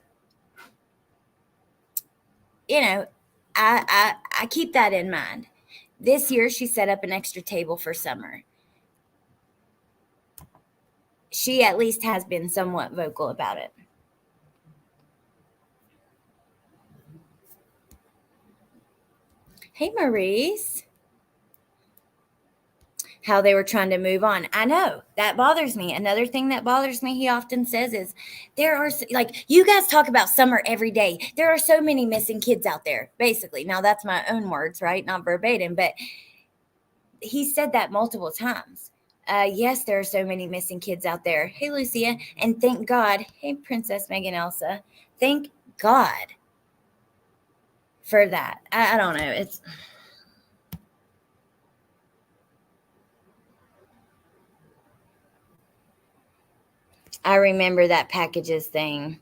Speaker 1: I keep that in mind. This year, she set up an extra table for Summer. She at least has been somewhat vocal about it. Hey, Maurice. How they were trying to move on. I know that bothers me. Another thing that bothers me, he often says, is there are, like, you guys talk about Summer every day. There are so many missing kids out there, basically. Now, that's my own words, right? Not verbatim, but he said that multiple times. Yes, there are so many missing kids out there. Hey, Lucia. And thank God. Hey, Princess Megan Elsa. Thank God for that. I don't know. I remember that packages thing.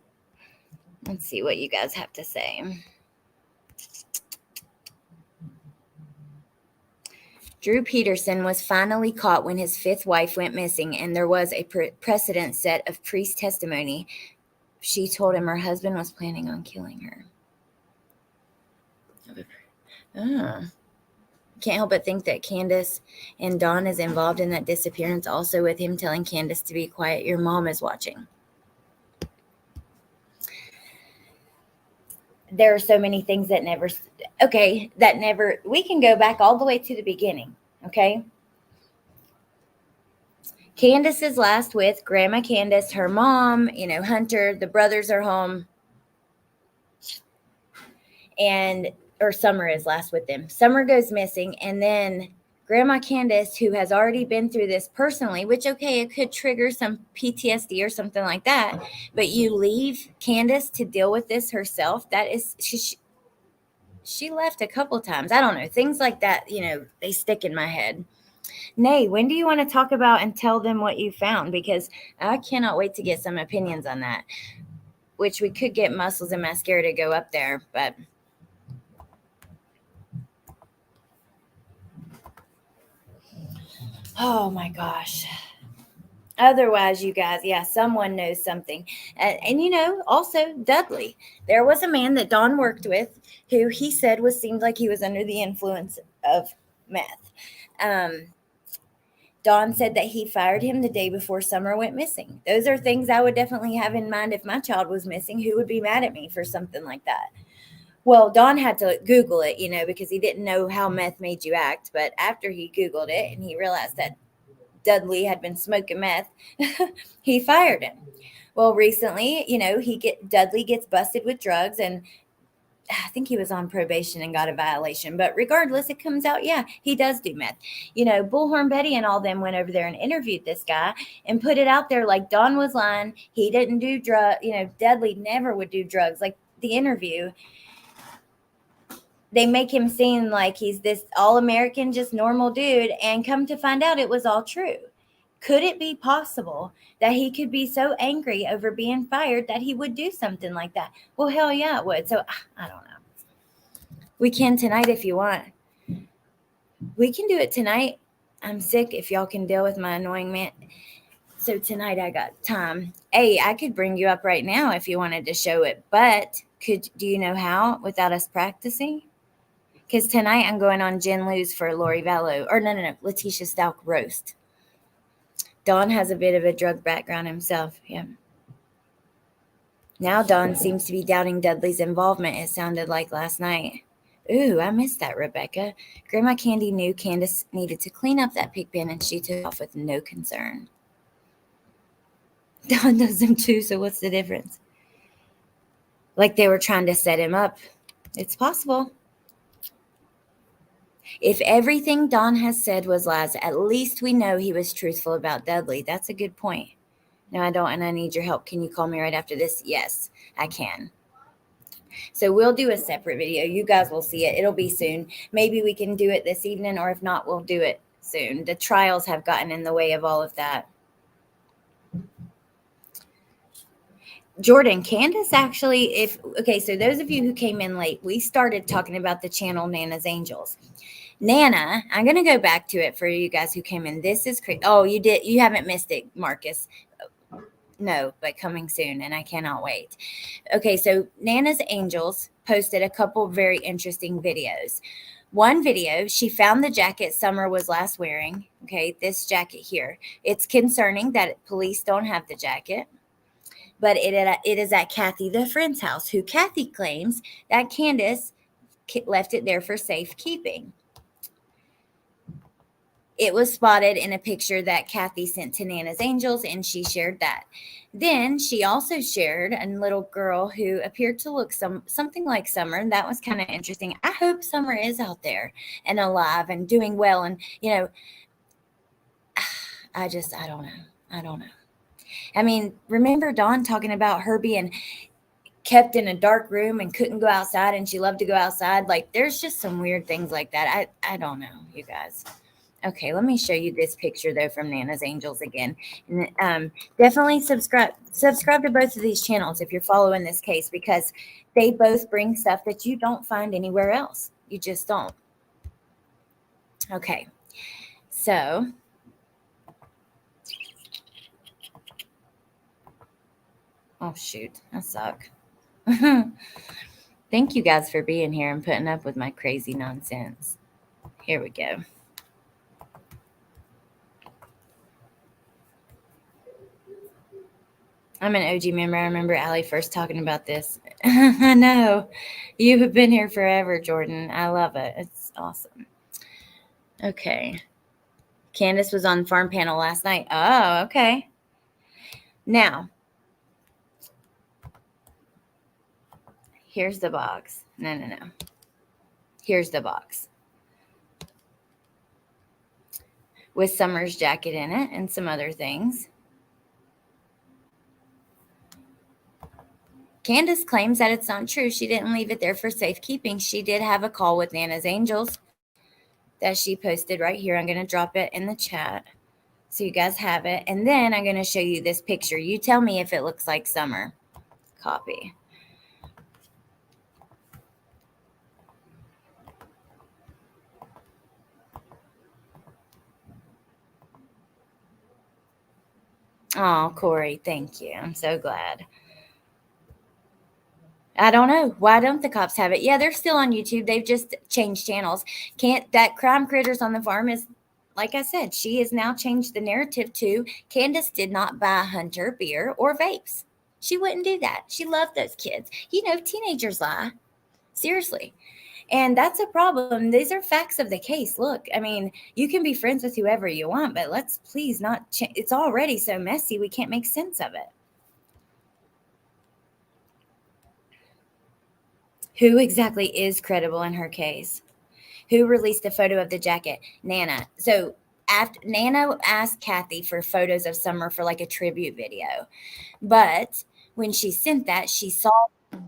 Speaker 1: Let's see what you guys have to say. Drew Peterson was finally caught when his 5th wife went missing, and there was a precedent set of priest testimony. She told him her husband was planning on killing her. Can't help but think that Candace and Dawn is involved in that disappearance, also with him telling Candace to be quiet. Your mom is watching. There are so many things that we can go back all the way to the beginning, okay? Candace is last with Grandma Candace, her mom, Hunter, the brothers are home. Or Summer is last with them. Summer goes missing, and then Grandma Candace, who has already been through this personally, which, okay, it could trigger some PTSD or something like that, but you leave Candace to deal with this herself. That is, she left a couple times. I don't know. Things like that, they stick in my head. Nay, when do you want to talk about and tell them what you found? Because I cannot wait to get some opinions on that, which we could get Muscles and Mascara to go up there, but... Oh my gosh. Otherwise, you guys, yeah, someone knows something. And also Dudley. There was a man that Dawn worked with who he said seemed like he was under the influence of meth. Dawn said that he fired him the day before Summer went missing. Those are things I would definitely have in mind if my child was missing. Who would be mad at me for something like that? Well, Dawn had to Google it, because he didn't know how meth made you act. But after he Googled it and he realized that Dudley had been smoking meth, he fired him. Well, recently, Dudley gets busted with drugs, and I think he was on probation and got a violation. But regardless, it comes out, yeah, he does do meth. Bullhorn Betty and all them went over there and interviewed this guy and put it out there like Dawn was lying. He didn't do drugs. Dudley never would do drugs. Like the interview, they make him seem like he's this all-American, just normal dude, and come to find out it was all true. Could it be possible that he could be so angry over being fired that he would do something like that? Well, hell yeah, it would. So I don't know. We can tonight if you want. We can do it tonight. I'm sick if y'all can deal with my annoying man. So tonight I got time. Hey, I could bring you up right now if you wanted to show it, but do you know how without us practicing? Because tonight I'm going on Jen Lou's for Lori Vallow. Or no, Letitia Stalk roast. Don has a bit of a drug background himself. Yeah. Now Don seems to be doubting Dudley's involvement, it sounded like last night. Ooh, I missed that, Rebecca. Grandma Candy knew Candace needed to clean up that pig pen, and she took off with no concern. Don does them too, so what's the difference? Like they were trying to set him up. It's possible. If everything Don has said was lies, at least we know he was truthful about Dudley. That's a good point. No, I don't, and I need your help. Can you call me right after this? Yes, I can. So we'll do a separate video. You guys will see it. It'll be soon. Maybe we can do it this evening, or if not, we'll do it soon. The trials have gotten in the way of all of that. Jordan, Candace actually, so those of you who came in late, we started talking about the channel Nana's Angels. Nana, I'm going to go back to it for you guys who came in. This is crazy. Oh, you haven't missed it, Marcus. No, but coming soon, and I cannot wait. Okay, so Nana's Angels posted a couple very interesting videos. One video, she found the jacket Summer was last wearing. Okay, this jacket here. It's concerning that police don't have the jacket. But it is at Kathy, the friend's house, who Kathy claims that Candace left it there for safekeeping. It was spotted in a picture that Kathy sent to Nana's Angels, and she shared that. Then she also shared a little girl who appeared to look something like Summer, and that was kind of interesting. I hope Summer is out there and alive and doing well. And, I don't know. I mean, remember Dawn talking about her being kept in a dark room and couldn't go outside, and she loved to go outside? Like, there's just some weird things like that. I don't know, you guys. Okay, let me show you this picture, though, from Nana's Angels again. And, definitely subscribe to both of these channels if you're following this case, because they both bring stuff that you don't find anywhere else. You just don't. Okay, so oh, shoot. I suck. Thank you guys for being here and putting up with my crazy nonsense. Here we go. I'm an OG member. I remember Allie first talking about this. I know. You have been here forever, Jordan. I love it. It's awesome. Okay. Candace was on Farm Panel last night. Oh, okay. Now, here's the box. No. Here's the box. With Summer's jacket in it and some other things. Candace claims that it's not true. She didn't leave it there for safekeeping. She did have a call with Nana's Angels that she posted right here. I'm going to drop it in the chat so you guys have it. And then I'm going to show you this picture. You tell me if it looks like Summer. Copy. Oh, Corey, thank you. I'm so glad. I don't know. Why don't the cops have it? Yeah, they're still on YouTube. They've just changed channels. That Crime Critters on the Farm is, like I said, she has now changed the narrative to Candace did not buy Hunter beer or vapes. She wouldn't do that. She loved those kids. Teenagers lie. Seriously. And that's a problem. These are facts of the case. Look, I mean, you can be friends with whoever you want, but let's please not. It's already so messy. We can't make sense of it. Who exactly is credible in her case? Who released a photo of the jacket? Nana. So after Nana asked Kathy for photos of Summer for like a tribute video. But when she sent that, she saw.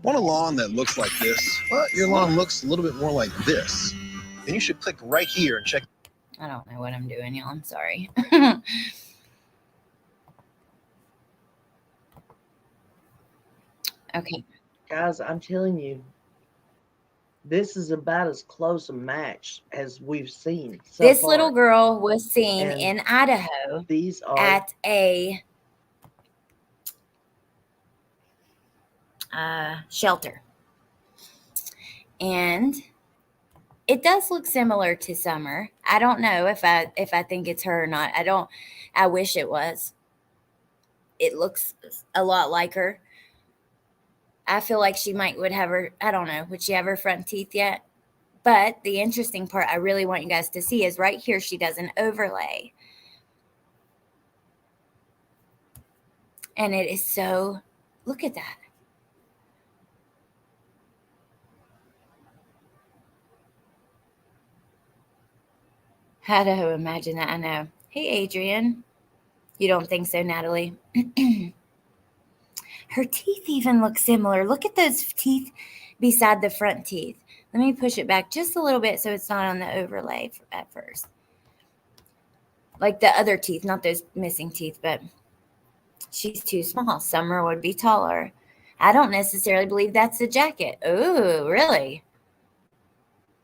Speaker 8: Want a lawn that looks like this, but your lawn looks a little bit more like this. Then you should click right here and check.
Speaker 1: I don't know what I'm doing, y'all. I'm sorry. Okay.
Speaker 3: Guys, I'm telling you, this is about as close a match as we've seen so
Speaker 1: This
Speaker 3: far.
Speaker 1: little girl was seen
Speaker 3: And
Speaker 1: in Idaho
Speaker 3: these are
Speaker 1: at a shelter. And it does look similar to Summer. I don't know if I think it's her or not. I wish it was. It looks a lot like her. I feel like she would have her, I don't know, would she have her front teeth yet? But the interesting part I really want you guys to see is right here she does an overlay. And it is so, look at that. How do I imagine that? I know. Hey, Adrian. You don't think so, Natalie? Her teeth even look similar. Look at those teeth beside the front teeth. Let me push it back just a little bit so it's not on the overlay at first. Like the other teeth, not those missing teeth, but she's too small. Summer would be taller. I don't necessarily believe that's the jacket. Oh, really?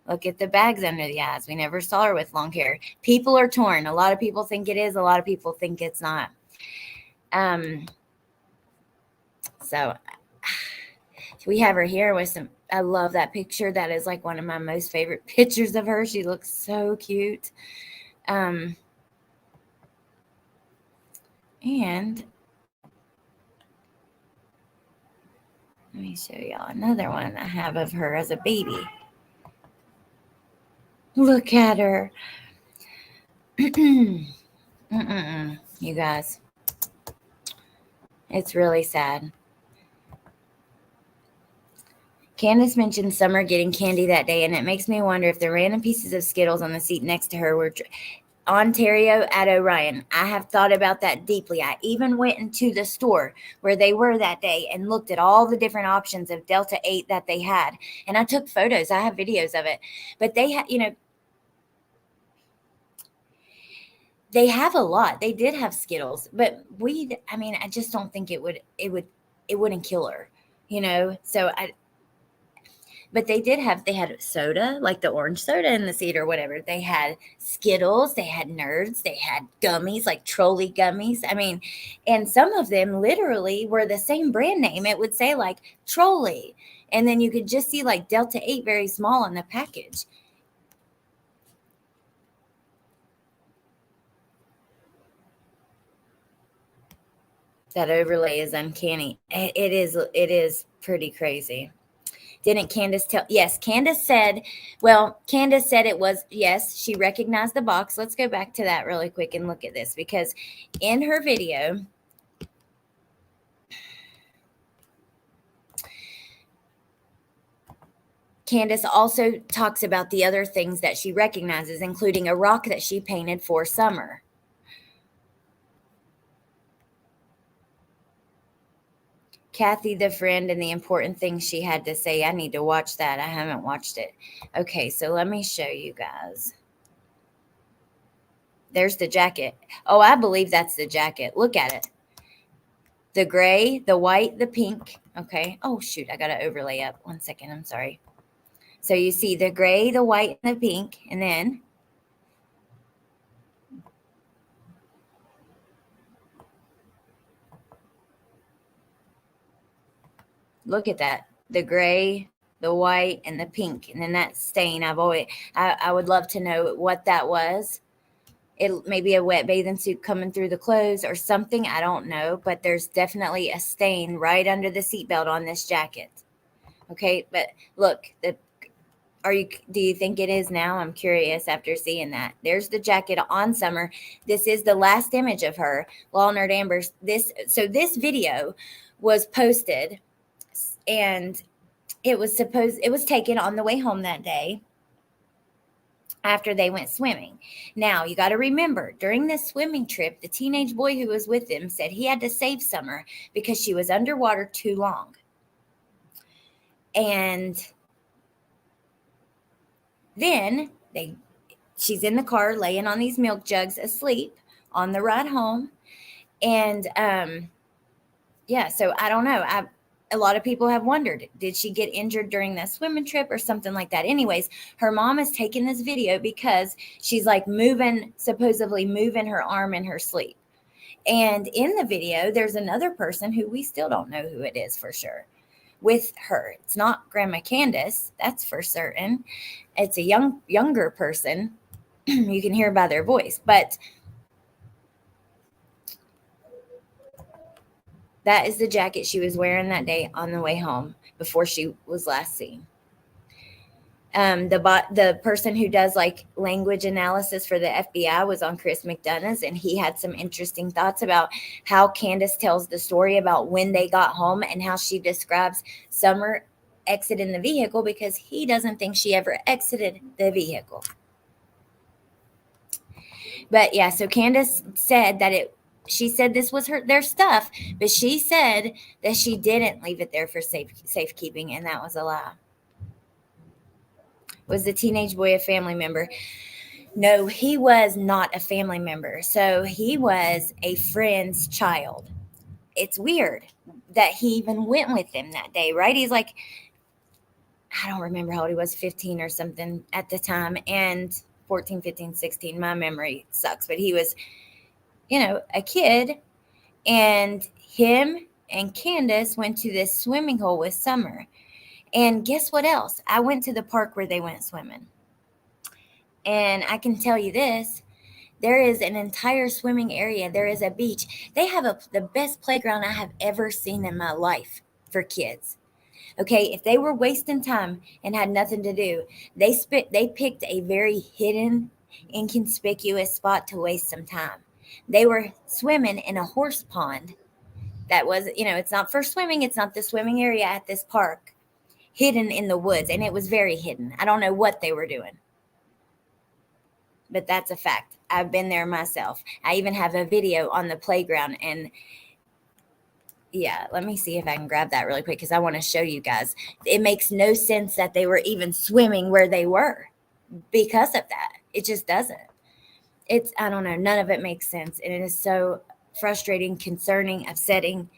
Speaker 1: Look at the bags under the eyes. We never saw her with long hair. People are torn. A lot of people think it is. A lot of people think it's not. So we have her here with some, I love that picture. That is like one of my most favorite pictures of her. She looks so cute. And let me show y'all another one I have of her as a baby. Look at her. You guys. It's really sad. Candace mentioned Summer getting candy that day, and it makes me wonder if the random pieces of Skittles on the seat next to her were Ontario at Orion. I have thought about that deeply. I even went into the store where they were that day and looked at all the different options of Delta 8 that they had. And I took photos. I have videos of it. But they had, they have a lot. They did have Skittles, but I just don't think it wouldn't kill her, So but they had soda, like the orange soda in the seat or whatever. They had Skittles, they had Nerds, they had gummies, like trolley gummies. And some of them literally were the same brand name. It would say like trolley. And then you could just see like Delta 8 very small on the package. That overlay is uncanny. It is pretty crazy. Didn't Candace tell? Yes, Candace said it was, yes, she recognized the box. Let's go back to that really quick and look at this, because in her video, Candace also talks about the other things that she recognizes, including a rock that she painted for Summer. Kathy, the friend, and the important things she had to say. I need to watch that. I haven't watched it. Okay, so let me show you guys. There's the jacket. Oh, I believe that's the jacket. Look at it. The gray, the white, the pink. Okay. Oh, shoot. I got to overlay up. 1 second. I'm sorry. So you see the gray, the white, and the pink. And then look at that. The gray, the white, and the pink. And then that stain. I would love to know what that was. It may be a wet bathing suit coming through the clothes or something. I don't know. But there's definitely a stain right under the seatbelt on this jacket. Okay. But look, do you think it is now? I'm curious after seeing that. There's the jacket on Summer. This is the last image of her. Law Nerd Amber. This video was posted, and it was taken on the way home that day after they went swimming. Now, you got to remember, during this swimming trip, the teenage boy who was with them said he had to save Summer because she was underwater too long. And then she's in the car laying on these milk jugs asleep on the ride home. And so I don't know. a lot of people have wondered, did she get injured during that swimming trip or something like that? Anyways, her mom is taking this video because she's like supposedly moving her arm in her sleep. And in the video, there's another person who we still don't know who it is for sure with her. It's not Grandma Candace, that's for certain. It's a younger person. You can hear by their voice, but that is the jacket she was wearing that day on the way home before she was last seen. The person who does like language analysis for the FBI was on Chris McDonough's, and he had some interesting thoughts about how Candace tells the story about when they got home and how she describes Summer exiting the vehicle because he doesn't think she ever exited the vehicle. But yeah, so Candace said that she said this was their stuff, but she said that she didn't leave it there for safekeeping, and that was a lie. Was the teenage boy a family member? No, he was not a family member. So he was a friend's child. It's weird that he even went with them that day, right? He's like, I don't remember how old he was, 15 or something at the time, and 14, 15, 16. My memory sucks, but he was, a kid, and him and Candace went to this swimming hole with Summer. And guess what else? I went to the park where they went swimming. And I can tell you this, there is an entire swimming area. There is a beach. They have the best playground I have ever seen in my life for kids. Okay, if they were wasting time and had nothing to do, they picked a very hidden, inconspicuous spot to waste some time. They were swimming in a horse pond that was, it's not for swimming. It's not the swimming area at this park, hidden in the woods. And it was very hidden. I don't know what they were doing, but that's a fact. I've been there myself. I even have a video on the playground, and yeah, let me see if I can grab that really quick because I want to show you guys. It makes no sense that they were even swimming where they were because of that. It just doesn't. I don't know. None of it makes sense. And it is so frustrating, concerning, upsetting.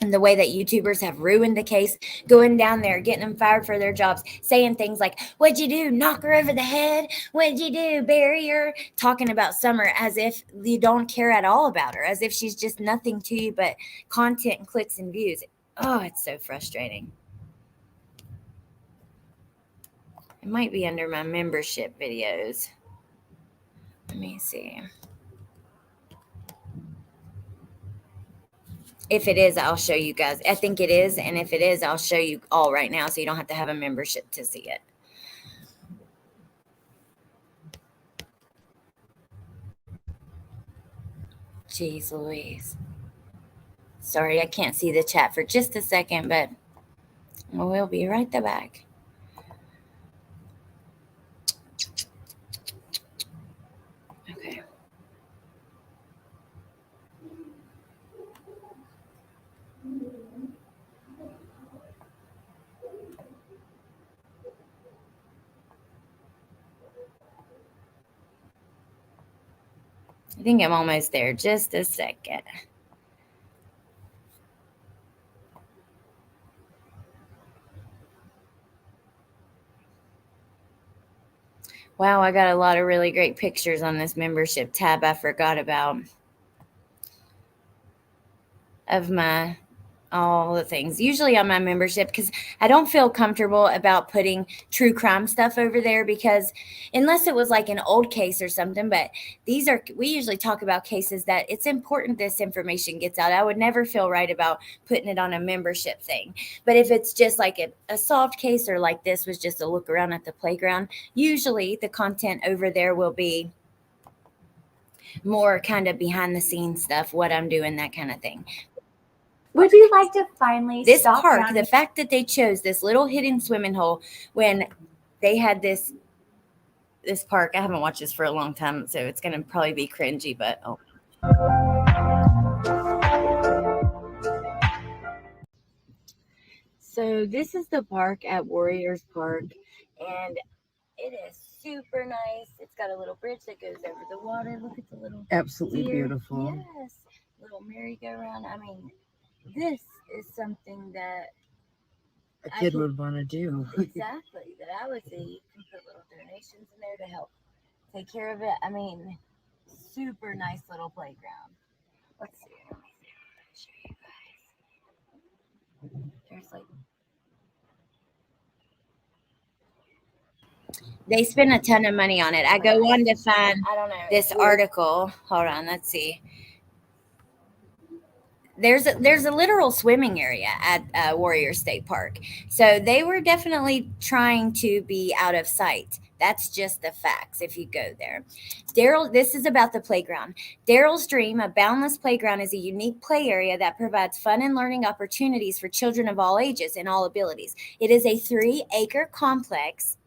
Speaker 1: And the way that YouTubers have ruined the case, going down there, getting them fired for their jobs, saying things like, what'd you do? Knock her over the head? What'd you do? Bury her? Talking about Summer as if you don't care at all about her, as if she's just nothing to you but content and clicks and views. Oh, it's so frustrating. It might be under my membership videos. Let me see. If it is, I'll show you guys. I think it is. And if it is, I'll show you all right now so you don't have to have a membership to see it. Jeez Louise. Sorry, I can't see the chat for just a second, but we'll be right back. Okay. I think I'm almost there. Just a second. Wow, I got a lot of really great pictures on this membership tab I forgot about of all the things. Usually on my membership, because I don't feel comfortable about putting true crime stuff over there, because unless it was like an old case or something, but we usually talk about cases that it's important this information gets out. I would never feel right about putting it on a membership thing. But if it's just like a solved case, or like this was just a look around at the playground, usually the content over there will be more kind of behind the scenes stuff, what I'm doing, that kind of thing.
Speaker 9: Would you like to finally
Speaker 1: This
Speaker 9: stop
Speaker 1: park,
Speaker 9: drowning?
Speaker 1: the fact that they chose this little hidden swimming hole when they had this park, I haven't watched this for a long time, so it's going to probably be cringy, but oh. So this is the park at Warriors Park, and it is super nice. It's got a little bridge that goes over the water. Look at the little
Speaker 3: Absolutely
Speaker 1: deer.
Speaker 3: beautiful.
Speaker 1: Yes, little merry-go-round. I mean, this is something that
Speaker 3: A
Speaker 1: I
Speaker 3: kid
Speaker 1: could-
Speaker 3: would want to do.
Speaker 1: exactly that I would say you can put little donations in there to help take care of it. I mean, super nice little playground. Let's see. Let me show you guys. There's like they spend a ton of money on it. I go on to find
Speaker 9: I don't know.
Speaker 1: this article. Hold on, let's see. There's a literal swimming area at Warrior State Park. So they were definitely trying to be out of sight. That's just the facts if you go there. Daryl, this is about the playground. Daryl's Dream, a boundless playground, is a unique play area that provides fun and learning opportunities for children of all ages and all abilities. It is a 3-acre complex.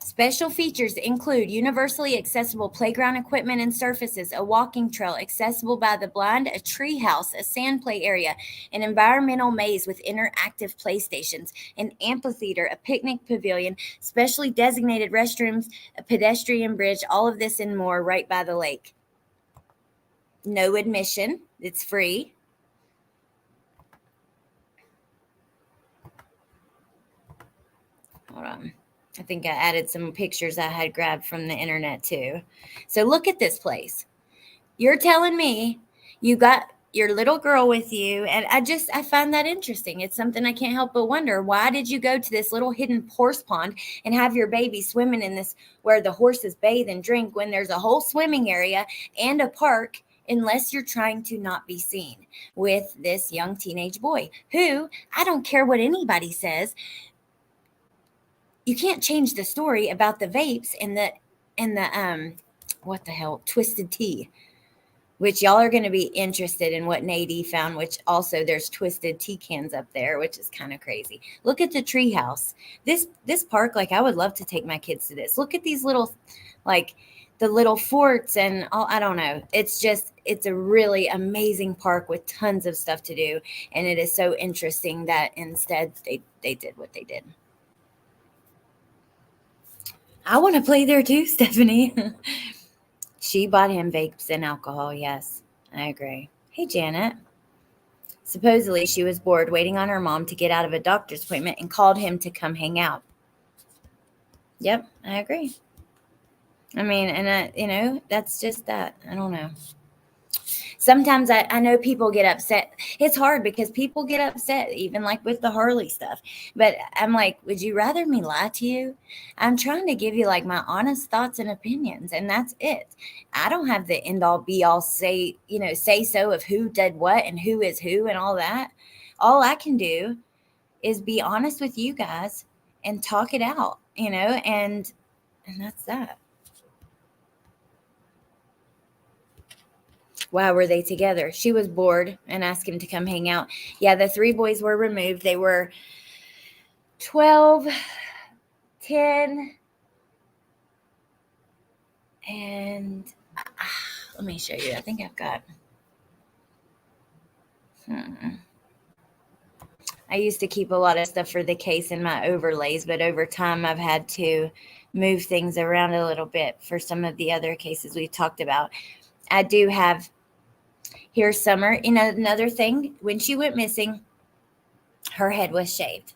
Speaker 1: Special features include universally accessible playground equipment and surfaces, a walking trail accessible by the blind, a tree house, a sand play area, an environmental maze with interactive play stations, an amphitheater, a picnic pavilion, specially designated restrooms, a pedestrian bridge, all of this and more right by the lake. No admission. It's free. Hold on. I think I added some pictures I had grabbed from the internet too. So look at this place. You're telling me you got your little girl with you, and I find that interesting. It's something I can't help but wonder. Why did you go to this little hidden horse pond and have your baby swimming in this where the horses bathe and drink when there's a whole swimming area and a park, unless you're trying to not be seen with this young teenage boy who, I don't care what anybody says, you can't change the story about the vapes and the what the hell, twisted tea, which y'all are going to be interested in what Nadie found, which also there's twisted tea cans up there, which is kind of crazy. Look at the tree house. This park, like I would love to take my kids to this. Look at these little, like the little forts and all, I don't know. It's a really amazing park with tons of stuff to do. And it is so interesting that instead they did what they did. I want to play there too, Stephanie. She bought him vapes and alcohol. Yes, I agree. Hey, Janet. Supposedly, she was bored waiting on her mom to get out of a doctor's appointment and called him to come hang out. Yep, I agree. I mean, and that's just that. I don't know. Sometimes I know people get upset. It's hard because people get upset, even like with the Harley stuff. But I'm like, would you rather me lie to you? I'm trying to give you like my honest thoughts and opinions, and that's it. I don't have the end all be all say so of who did what and who is who and all that. All I can do is be honest with you guys and talk it out, and that's that. Why were they together? She was bored and asked him to come hang out. Yeah, the 3 boys were removed. They were 12, 10, and let me show you. I think I've got. I used to keep a lot of stuff for the case in my overlays, but over time I've had to move things around a little bit for some of the other cases we've talked about. I do have. Here's Summer. Another thing, when she went missing, her head was shaved.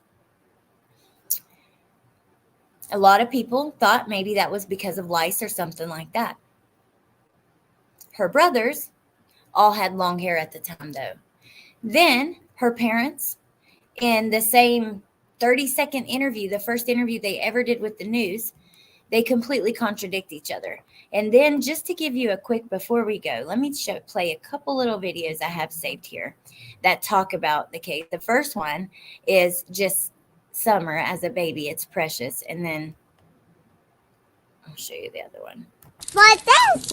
Speaker 1: A lot of people thought maybe that was because of lice or something like that. Her brothers all had long hair at the time, though. Then her parents, in the same 30-second interview, the first interview they ever did with the news, they completely contradict each other. And then just to give you a quick before we go, let me play a couple little videos I have saved here that talk about the case. The first one is just Summer as a baby. It's precious. And then I'll show you the other one.
Speaker 10: What this?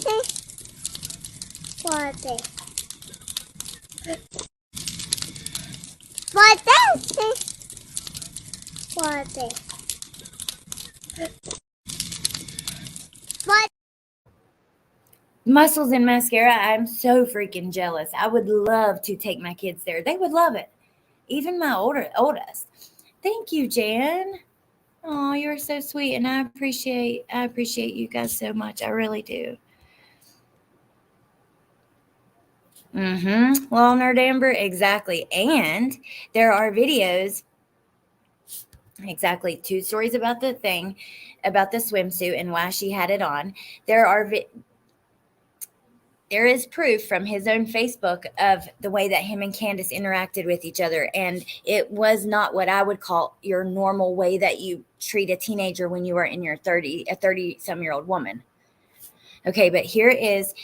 Speaker 10: What this? What this? What this? What?
Speaker 1: Muscles and Mascara. I'm so freaking jealous. I would love to take my kids there. They would love it. Even my oldest. Thank you, Jan. Oh, you're so sweet, and I appreciate you guys so much. I really do. Well, nerd Amber, exactly. And there are videos, exactly 2 stories about the thing, about the swimsuit and why she had it on. There is proof from his own Facebook of the way that him and Candace interacted with each other. And it was not what I would call your normal way that you treat a teenager when you are in your 30-some-year-old woman. Okay, but here is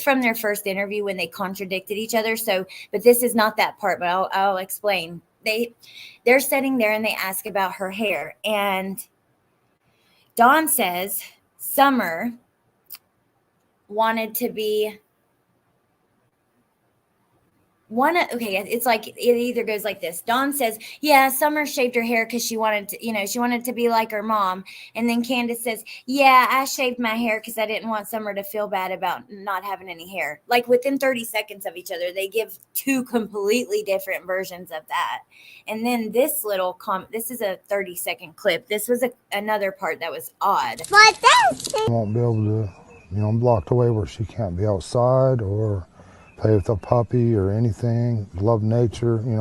Speaker 1: from their first interview when they contradicted each other. So, but this is not that part, but I'll explain. They're sitting there and they ask about her hair. And Dawn says Summer wanted to be okay, it's like it either goes like this. Dawn says, yeah, Summer shaved her hair because she wanted to be like her mom. And then Candace says, yeah, I shaved my hair because I didn't want Summer to feel bad about not having any hair. Like within 30 seconds of each other, they give 2 completely different versions of that. And then this little this is a 30-second clip. This was another part that was odd.
Speaker 11: Won't be able to, I'm blocked away where she can't be outside or play with a puppy or anything, love nature, and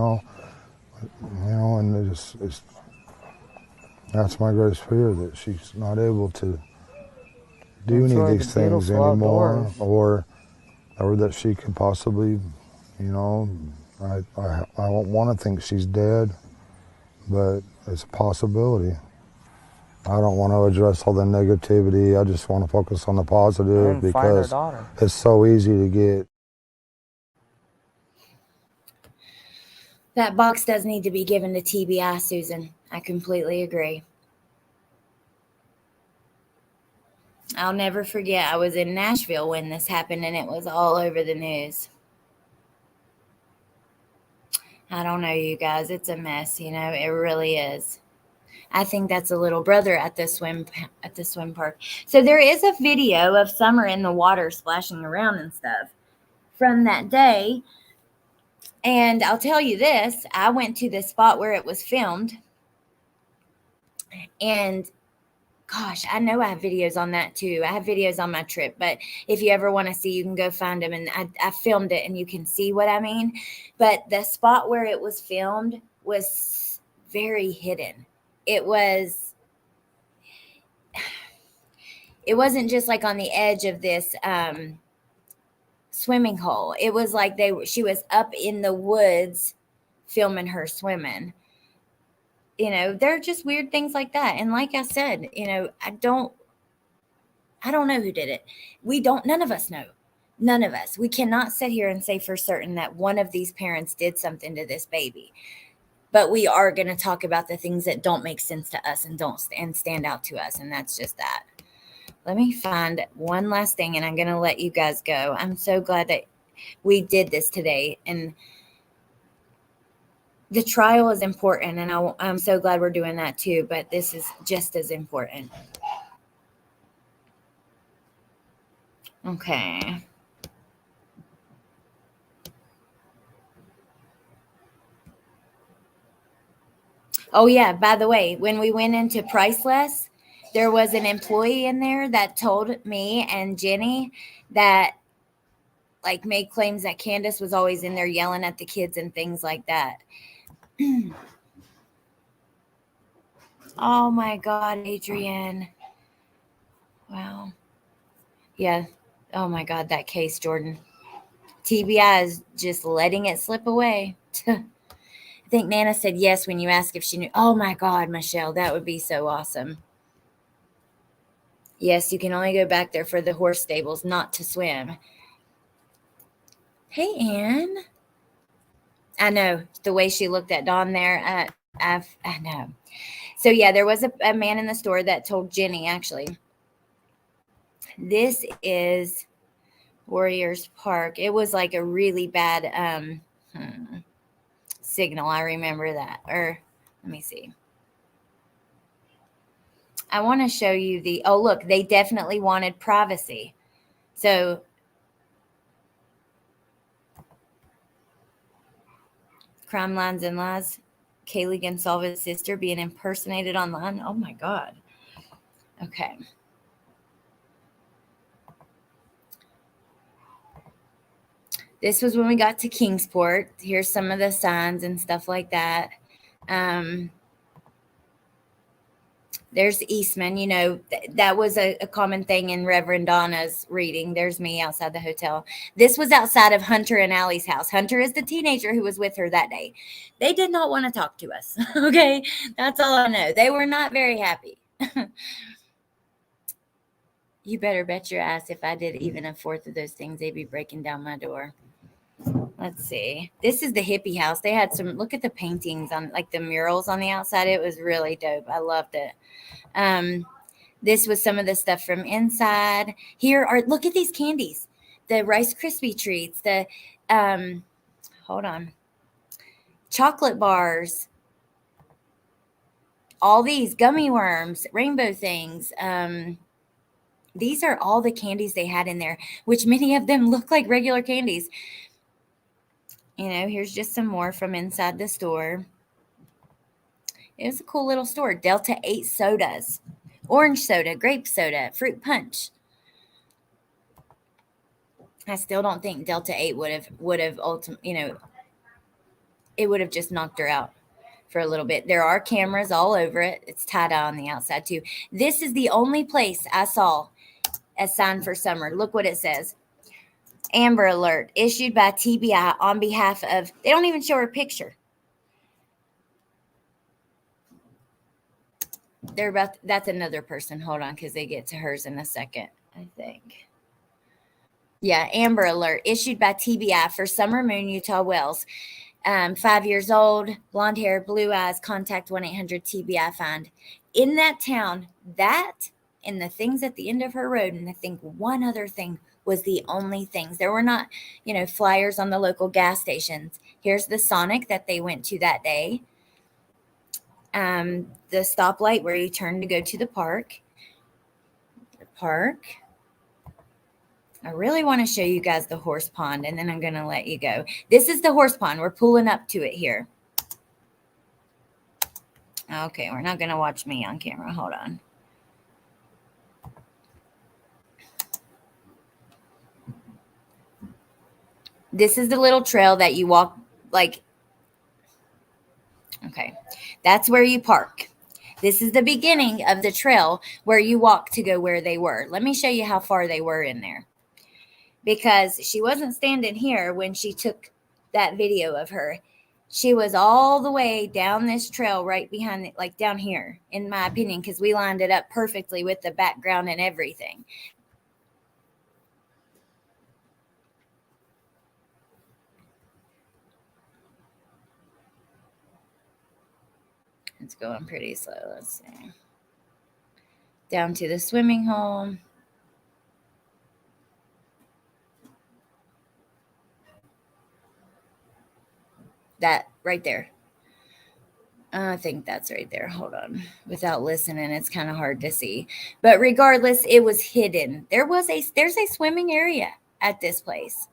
Speaker 11: that's my greatest fear, that she's not able to do any of these things anymore, or that she could possibly, I don't want to think she's dead, but it's a possibility. I don't want to address all the negativity. I just want to focus on the positive because it's so easy to get.
Speaker 1: That box does need to be given to TBI, Susan. I completely agree. I'll never forget, I was in Nashville when this happened and it was all over the news. I don't know, you guys. It's a mess, it really is. I think that's a little brother at the swim park. So there is a video of Summer in the water splashing around and stuff from that day. And I'll tell you this, I went to the spot where it was filmed. And gosh, I know I have videos on that too. I have videos on my trip, but if you ever want to see, you can go find them. And I filmed it and you can see what I mean. But the spot where it was filmed was very hidden. It wasn't just like on the edge of this swimming hole. It was like she was up in the woods filming her swimming. There are just weird things like that. And like I said, I don't know who did it. None of us know. None of us. We cannot sit here and say for certain that one of these parents did something to this baby. But we are going to talk about the things that don't make sense to us and stand out to us. And that's just that. Let me find one last thing and I'm going to let you guys go. I'm so glad that we did this today. And the trial is important. And I'm so glad we're doing that too. But this is just as important. Okay. Oh, yeah. By the way, when we went into Priceless, there was an employee in there that told me and Jenny that made claims that Candace was always in there yelling at the kids and things like that. Oh my God, Adrienne. Wow. Yeah. Oh my God, that case, Jordan. TBI is just letting it slip away. I think Nana said yes when you asked if she knew. Oh my God, Michelle, that would be so awesome. Yes, you can only go back there for the horse stables, not to swim. Hey, Ann. I know the way she looked at Dawn there. I know. So yeah, there was a man in the store that told Jenny, actually, this is Warriors Park. It was like a really bad signal. I remember that. Or let me see. I want to show you oh, look, they definitely wanted privacy. So crime lines and lies. Kaylee Gonsalves' sister being impersonated online. Oh my God. Okay. This was when we got to Kingsport. Here's some of the signs and stuff like that. There's Eastman. You know, that was a common thing in Reverend Donna's reading. There's me outside the hotel. This was outside of Hunter and Allie's house. Hunter is the teenager who was with her that day. They did not want to talk to us. Okay, that's all I know. They were not very happy. You better bet your ass if I did even a fourth of those things, they'd be breaking down my door. Let's see. This is the hippie house. They had some, look at the paintings on, like the murals on the outside. It was really dope. I loved it. This was some of the stuff from inside. Here are, look at these candies. The Rice Krispie treats, the, hold on, chocolate bars, all these gummy worms, rainbow things. These are all the candies they had in there, which many of them look like regular candies. You know, here's just some more from inside the store. It was a cool little store. Delta 8 sodas, orange soda, grape soda, fruit punch. I still don't think Delta 8 would have ultimately, you know, it would have just knocked her out for a little bit. There are cameras all over it. It's tie-dye on the outside too. This is the only place I saw a sign for summer. Look what it says. Amber Alert issued by TBI on behalf of, they don't even show her picture. They're about, that's another person. Hold on, because they get to hers in a second, I think. Yeah, Amber Alert issued by TBI for Summer Moon, Utah Wells. 5 years old, blonde hair, blue eyes, contact 1-800-TBI find. In that town, that and the things at the end of her road, and I think one other thing was the only things. There were not, you know, flyers on the local gas stations. Here's the Sonic that they went to that day. The stoplight where you turn to go to the park. The park. I really want to show you guys the horse pond, and then I'm going to let you go. This is the horse pond. We're pulling up to it here. Okay, we're not going to watch me on camera. Hold on. This is the little trail that you walk, like, okay, that's where you park. This is the beginning of the trail where you walk to go where they were. Let me show you how far they were in there. Because she wasn't standing here when she took that video of her. She was all the way down this trail right behind it, like down here, in my opinion, because we lined it up perfectly with the background and everything. It's going pretty slow. Let's see. Down to the swimming hole. That right there. I think that's right there. Hold on. Without listening, it's kind of hard to see. But regardless, it was hidden. There's a swimming area at this place,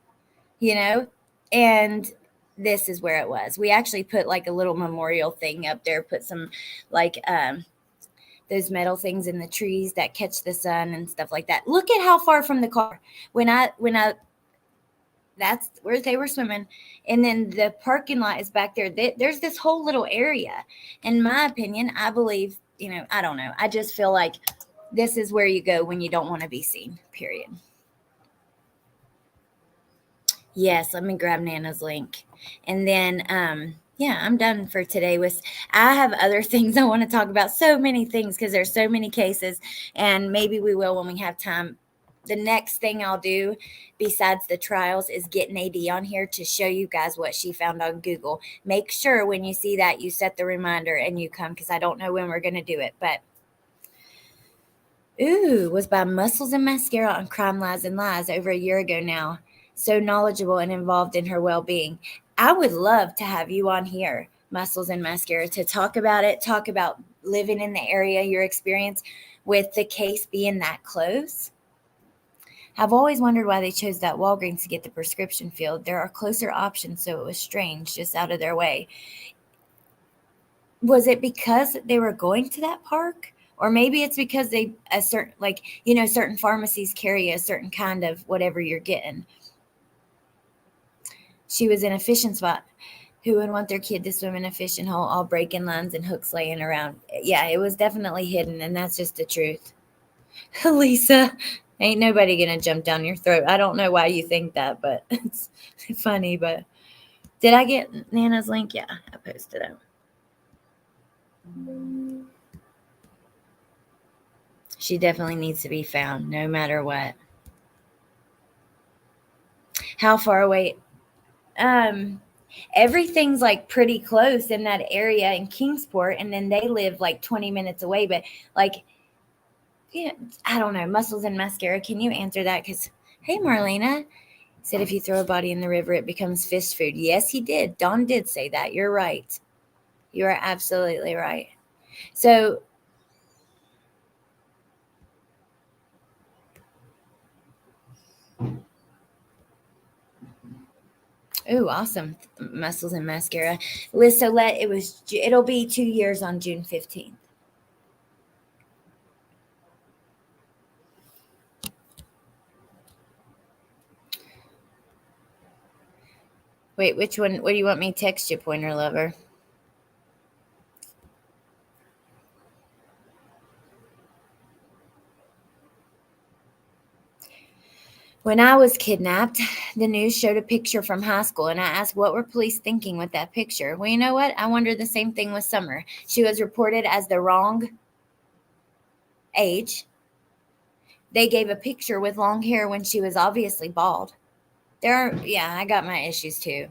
Speaker 1: you know, and this is where it was. We actually put like a little memorial thing up there, put some like those metal things in the trees that catch the sun and stuff like that. Look at how far from the car. When I that's where they were swimming. And then the parking lot is back there. There's this whole little area. In my opinion, I believe, you know, I don't know. I just feel like this is where you go when you don't want to be seen, period. Yes, let me grab Nana's link. And then, yeah, I'm done for today. I have other things I want to talk about. So many things because there's so many cases. And maybe we will when we have time. The next thing I'll do besides the trials is get Nadie on here to show you guys what she found on Google. Make sure when you see that you set the reminder and you come because I don't know when we're going to do it. But, was by Muscles and Mascara on Crime, Lies, and Lies over a year ago now. So knowledgeable and involved in her well-being. I would love to have you on here, Muscles and Mascara, to talk about it, talk about living in the area, your experience with the case being that close. I've always wondered why they chose that Walgreens to get the prescription filled. There are closer options, so it was strange, just out of their way. Was it because they were going to that park? Or maybe it's because certain pharmacies carry a certain kind of whatever you're getting. She was in a fishing spot. Who would want their kid to swim in a fishing hole, all breaking lines and hooks laying around? Yeah, it was definitely hidden, and that's just the truth. Lisa, ain't nobody gonna jump down your throat. I don't know why you think that, but it's funny. But did I get Nana's link? Yeah, I posted it. She definitely needs to be found, no matter what. How far away? Everything's like pretty close in that area in Kingsport, and then they live like 20 minutes away. But like, yeah, I don't know. Muscles and mascara. Can you answer that? Because hey, Marlena said if you throw a body in the river, it becomes fish food. Yes, he did. Don did say that. You're right. You are absolutely right. So. Oh, awesome. Muscles and mascara. Liz, so it'll be 2 years on June 15th. Wait, which one? What do you want me to text you, Pointer Lover? When I was kidnapped, the news showed a picture from high school, and I asked what were police thinking with that picture. Well, you know what? I wondered the same thing with Summer. She was reported as the wrong age. They gave a picture with long hair when she was obviously bald. I got my issues too.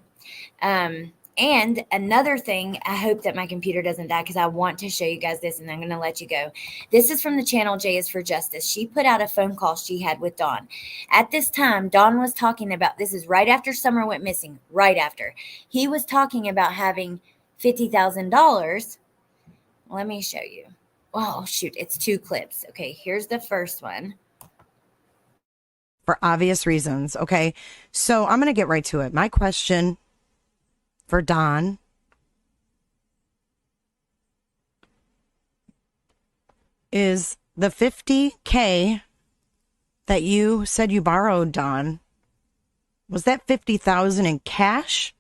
Speaker 1: And another thing, I hope that my computer doesn't die because I want to show you guys this, and I'm going to let you go. This is from the channel J is for Justice. She put out a phone call she had with Dawn. At this time, Dawn was talking about, this is right after Summer went missing, right after. He was talking about having $50,000. Let me show you. Oh, shoot, it's 2 clips. Okay, here's the first one.
Speaker 12: For obvious reasons, okay? So I'm going to get right to it. My question for Don is the $50K that you said you borrowed, Don, was that $50,000 in cash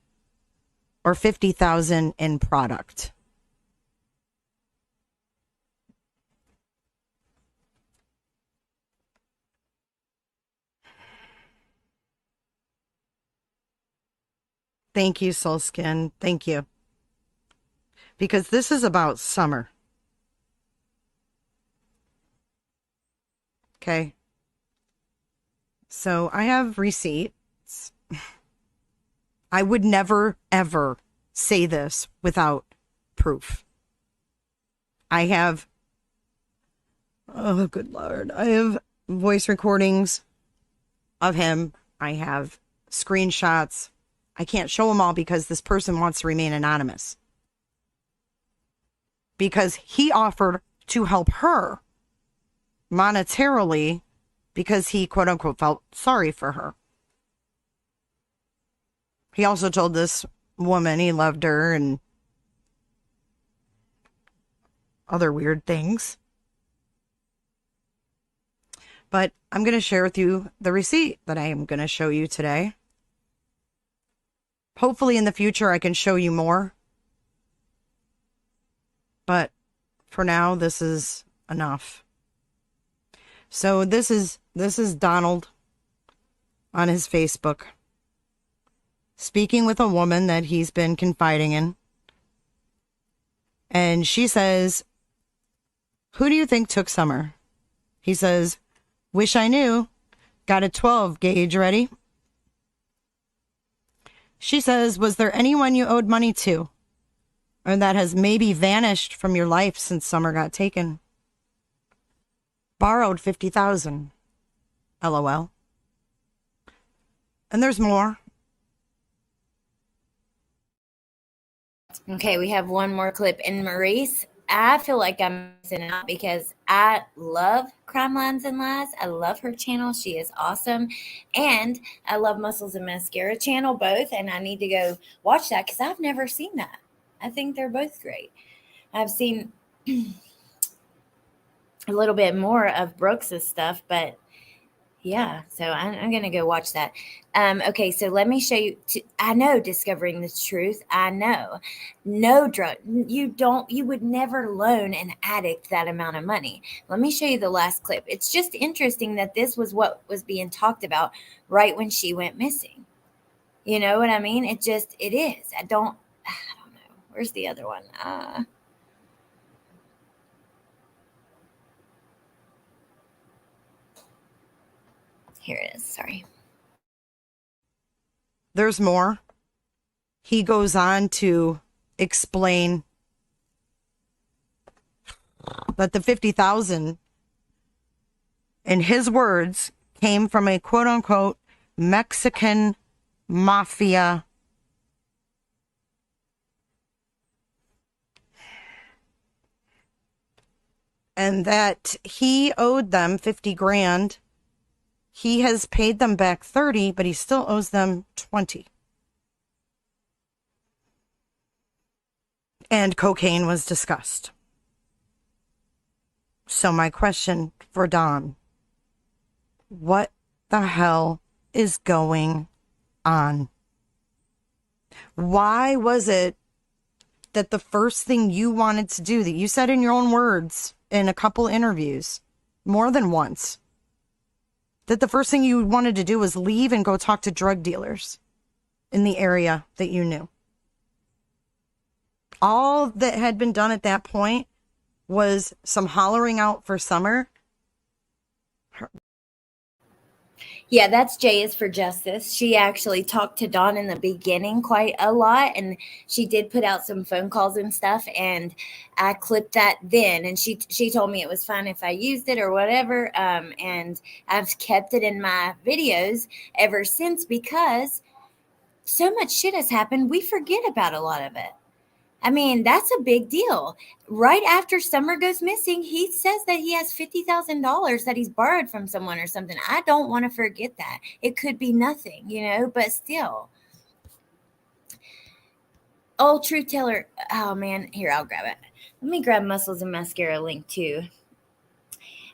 Speaker 12: or $50,000 in product? Thank you, Soulskin. Thank you. Because this is about Summer. Okay. So I have receipts. I would never, ever say this without proof. I have, oh, good Lord. I have voice recordings of him. I have screenshots. I can't show them all because this person wants to remain anonymous. Because he offered to help her monetarily because he, quote unquote, felt sorry for her. He also told this woman he loved her and other weird things. But I'm going to share with you the receipt that I am going to show you today. Hopefully in the future I can show you more. But for now, this is enough. So this is Donald on his Facebook speaking with a woman that he's been confiding in. And she says, "Who do you think took Summer?" He says, "Wish I knew. Got a 12 gauge ready." She says, "Was there anyone you owed money to, or that has maybe vanished from your life since Summer got taken?" Borrowed $50,000. LOL. And there's more.
Speaker 1: Okay, we have one more clip. And Maurice, I feel like I'm missing out because I love Crime Lines and Lies. I love her channel. She is awesome. And I love Muscles and Mascara channel, both. And I need to go watch that because I've never seen that. I think they're both great. I've seen a little bit more of Brooks's stuff, but Yeah, so I'm gonna go watch that. Okay, so let me show you. I know discovering the truth. I know, no drug. You would never loan an addict that amount of money. Let me show you the last clip. It's just interesting that this was what was being talked about right when she went missing. You know what I mean? It is. I don't know. Where's the other one? Here it is. Sorry.
Speaker 12: There's more. He goes on to explain that the 50,000, in his words, came from a quote unquote Mexican mafia and that he owed them 50 grand. He has paid them back 30, but he still owes them 20. And cocaine was discussed. So my question for Don, what the hell is going on? Why was it that the first thing you wanted to do, that you said in your own words in a couple interviews, more than once, that the first thing you wanted to do was leave and go talk to drug dealers in the area that you knew? All that had been done at that point was some hollering out for Summer.
Speaker 1: Yeah, that's Jay is for Justice. She actually talked to Dawn in the beginning quite a lot, and she did put out some phone calls and stuff, and I clipped that then, and she told me it was fine if I used it or whatever, and I've kept it in my videos ever since because so much shit has happened, we forget about a lot of it. I mean, that's a big deal. Right after Summer goes missing, he says that he has $50,000 that he's borrowed from someone or something. I don't want to forget that. It could be nothing, but still. Oh, Truth Teller. Oh, man. Here, I'll grab it. Let me grab Muscles and Mascara link too.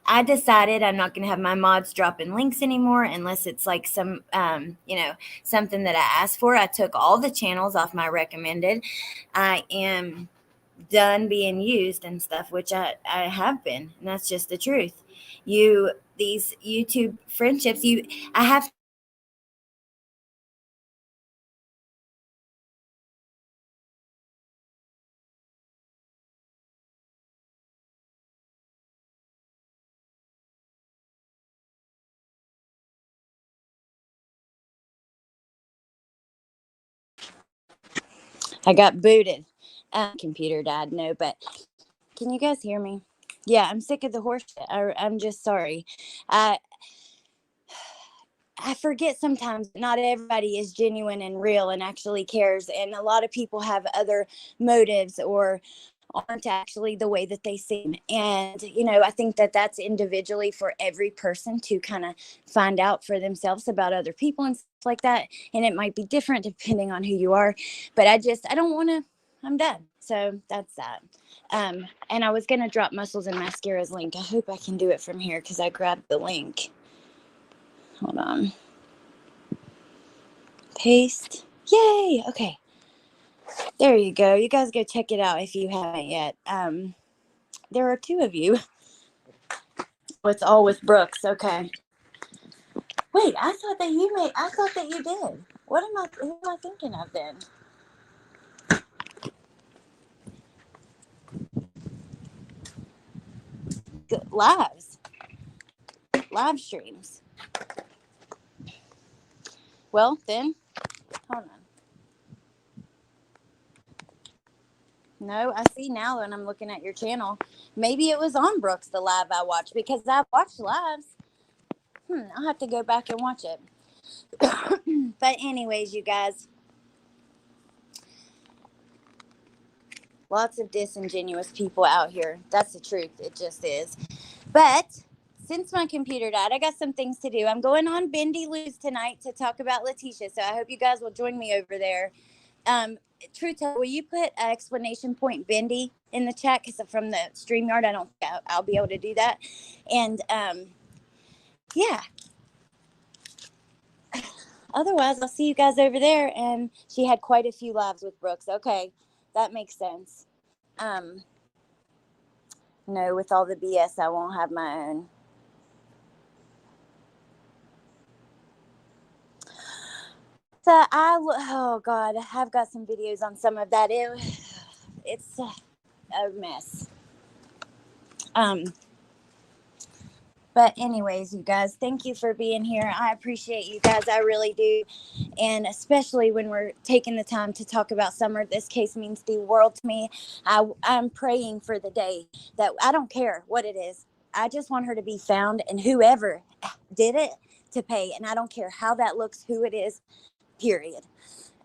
Speaker 1: I decided I'm not going to have my mods dropping links anymore unless it's like some, something that I asked for. I took all the channels off my recommended. I am done being used and stuff, which I have been, and that's just the truth. These YouTube friendships, I have I got booted. Computer died. No, but can you guys hear me? Yeah, I'm sick of the horse shit. I'm just sorry. I forget sometimes not everybody is genuine and real and actually cares. And a lot of people have other motives or aren't actually the way that they seem. And, I think that that's individually for every person to kind of find out for themselves about other people and stuff like that. And it might be different depending on who you are. But I don't want to, I'm done. So that's that. And I was going to drop Muscles and Mascara's link. I hope I can do it from here because I grabbed the link. Hold on. Paste. Yay. Okay. There you go. You guys go check it out if you haven't yet. There are two of you. It's all with Brooks. Okay. Wait, I thought that you did. Who am I thinking of then? Live streams. Well, then, hold on. No, I see now when I'm looking at your channel. Maybe it was on Brooks, the live I watched, because I've watched lives. I'll have to go back and watch it. But anyways, you guys, lots of disingenuous people out here. That's the truth. It just is. But since my computer died, I got some things to do. I'm going on Bendy Lose tonight to talk about Letitia. So I hope you guys will join me over there. Truth Teller, will you put exclamation point Bendy in the chat? Because from the StreamYard, I don't think I'll be able to do that. And yeah, otherwise, I'll see you guys over there. And she had quite a few lives with Brooks. Okay, that makes sense. No, with all the BS, I won't have my own. So oh God, I've got some videos on some of that. It's a mess. But anyways, you guys, thank you for being here. I appreciate you guys. I really do. And especially when we're taking the time to talk about Summer, this case means the world to me. I'm praying for the day that I don't care what it is. I just want her to be found, and whoever did it to pay. And I don't care how that looks, who it is, period.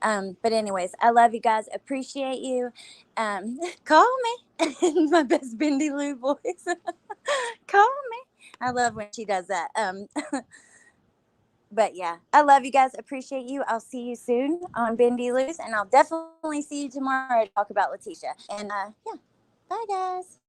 Speaker 1: But anyways, I love you guys. Appreciate you. Call me. My best Bendy Lou voice. Call me. I love when she does that. But yeah, I love you guys. Appreciate you. I'll see you soon on Bendy Lou's, and I'll definitely see you tomorrow to talk about Letitia. And yeah, bye guys.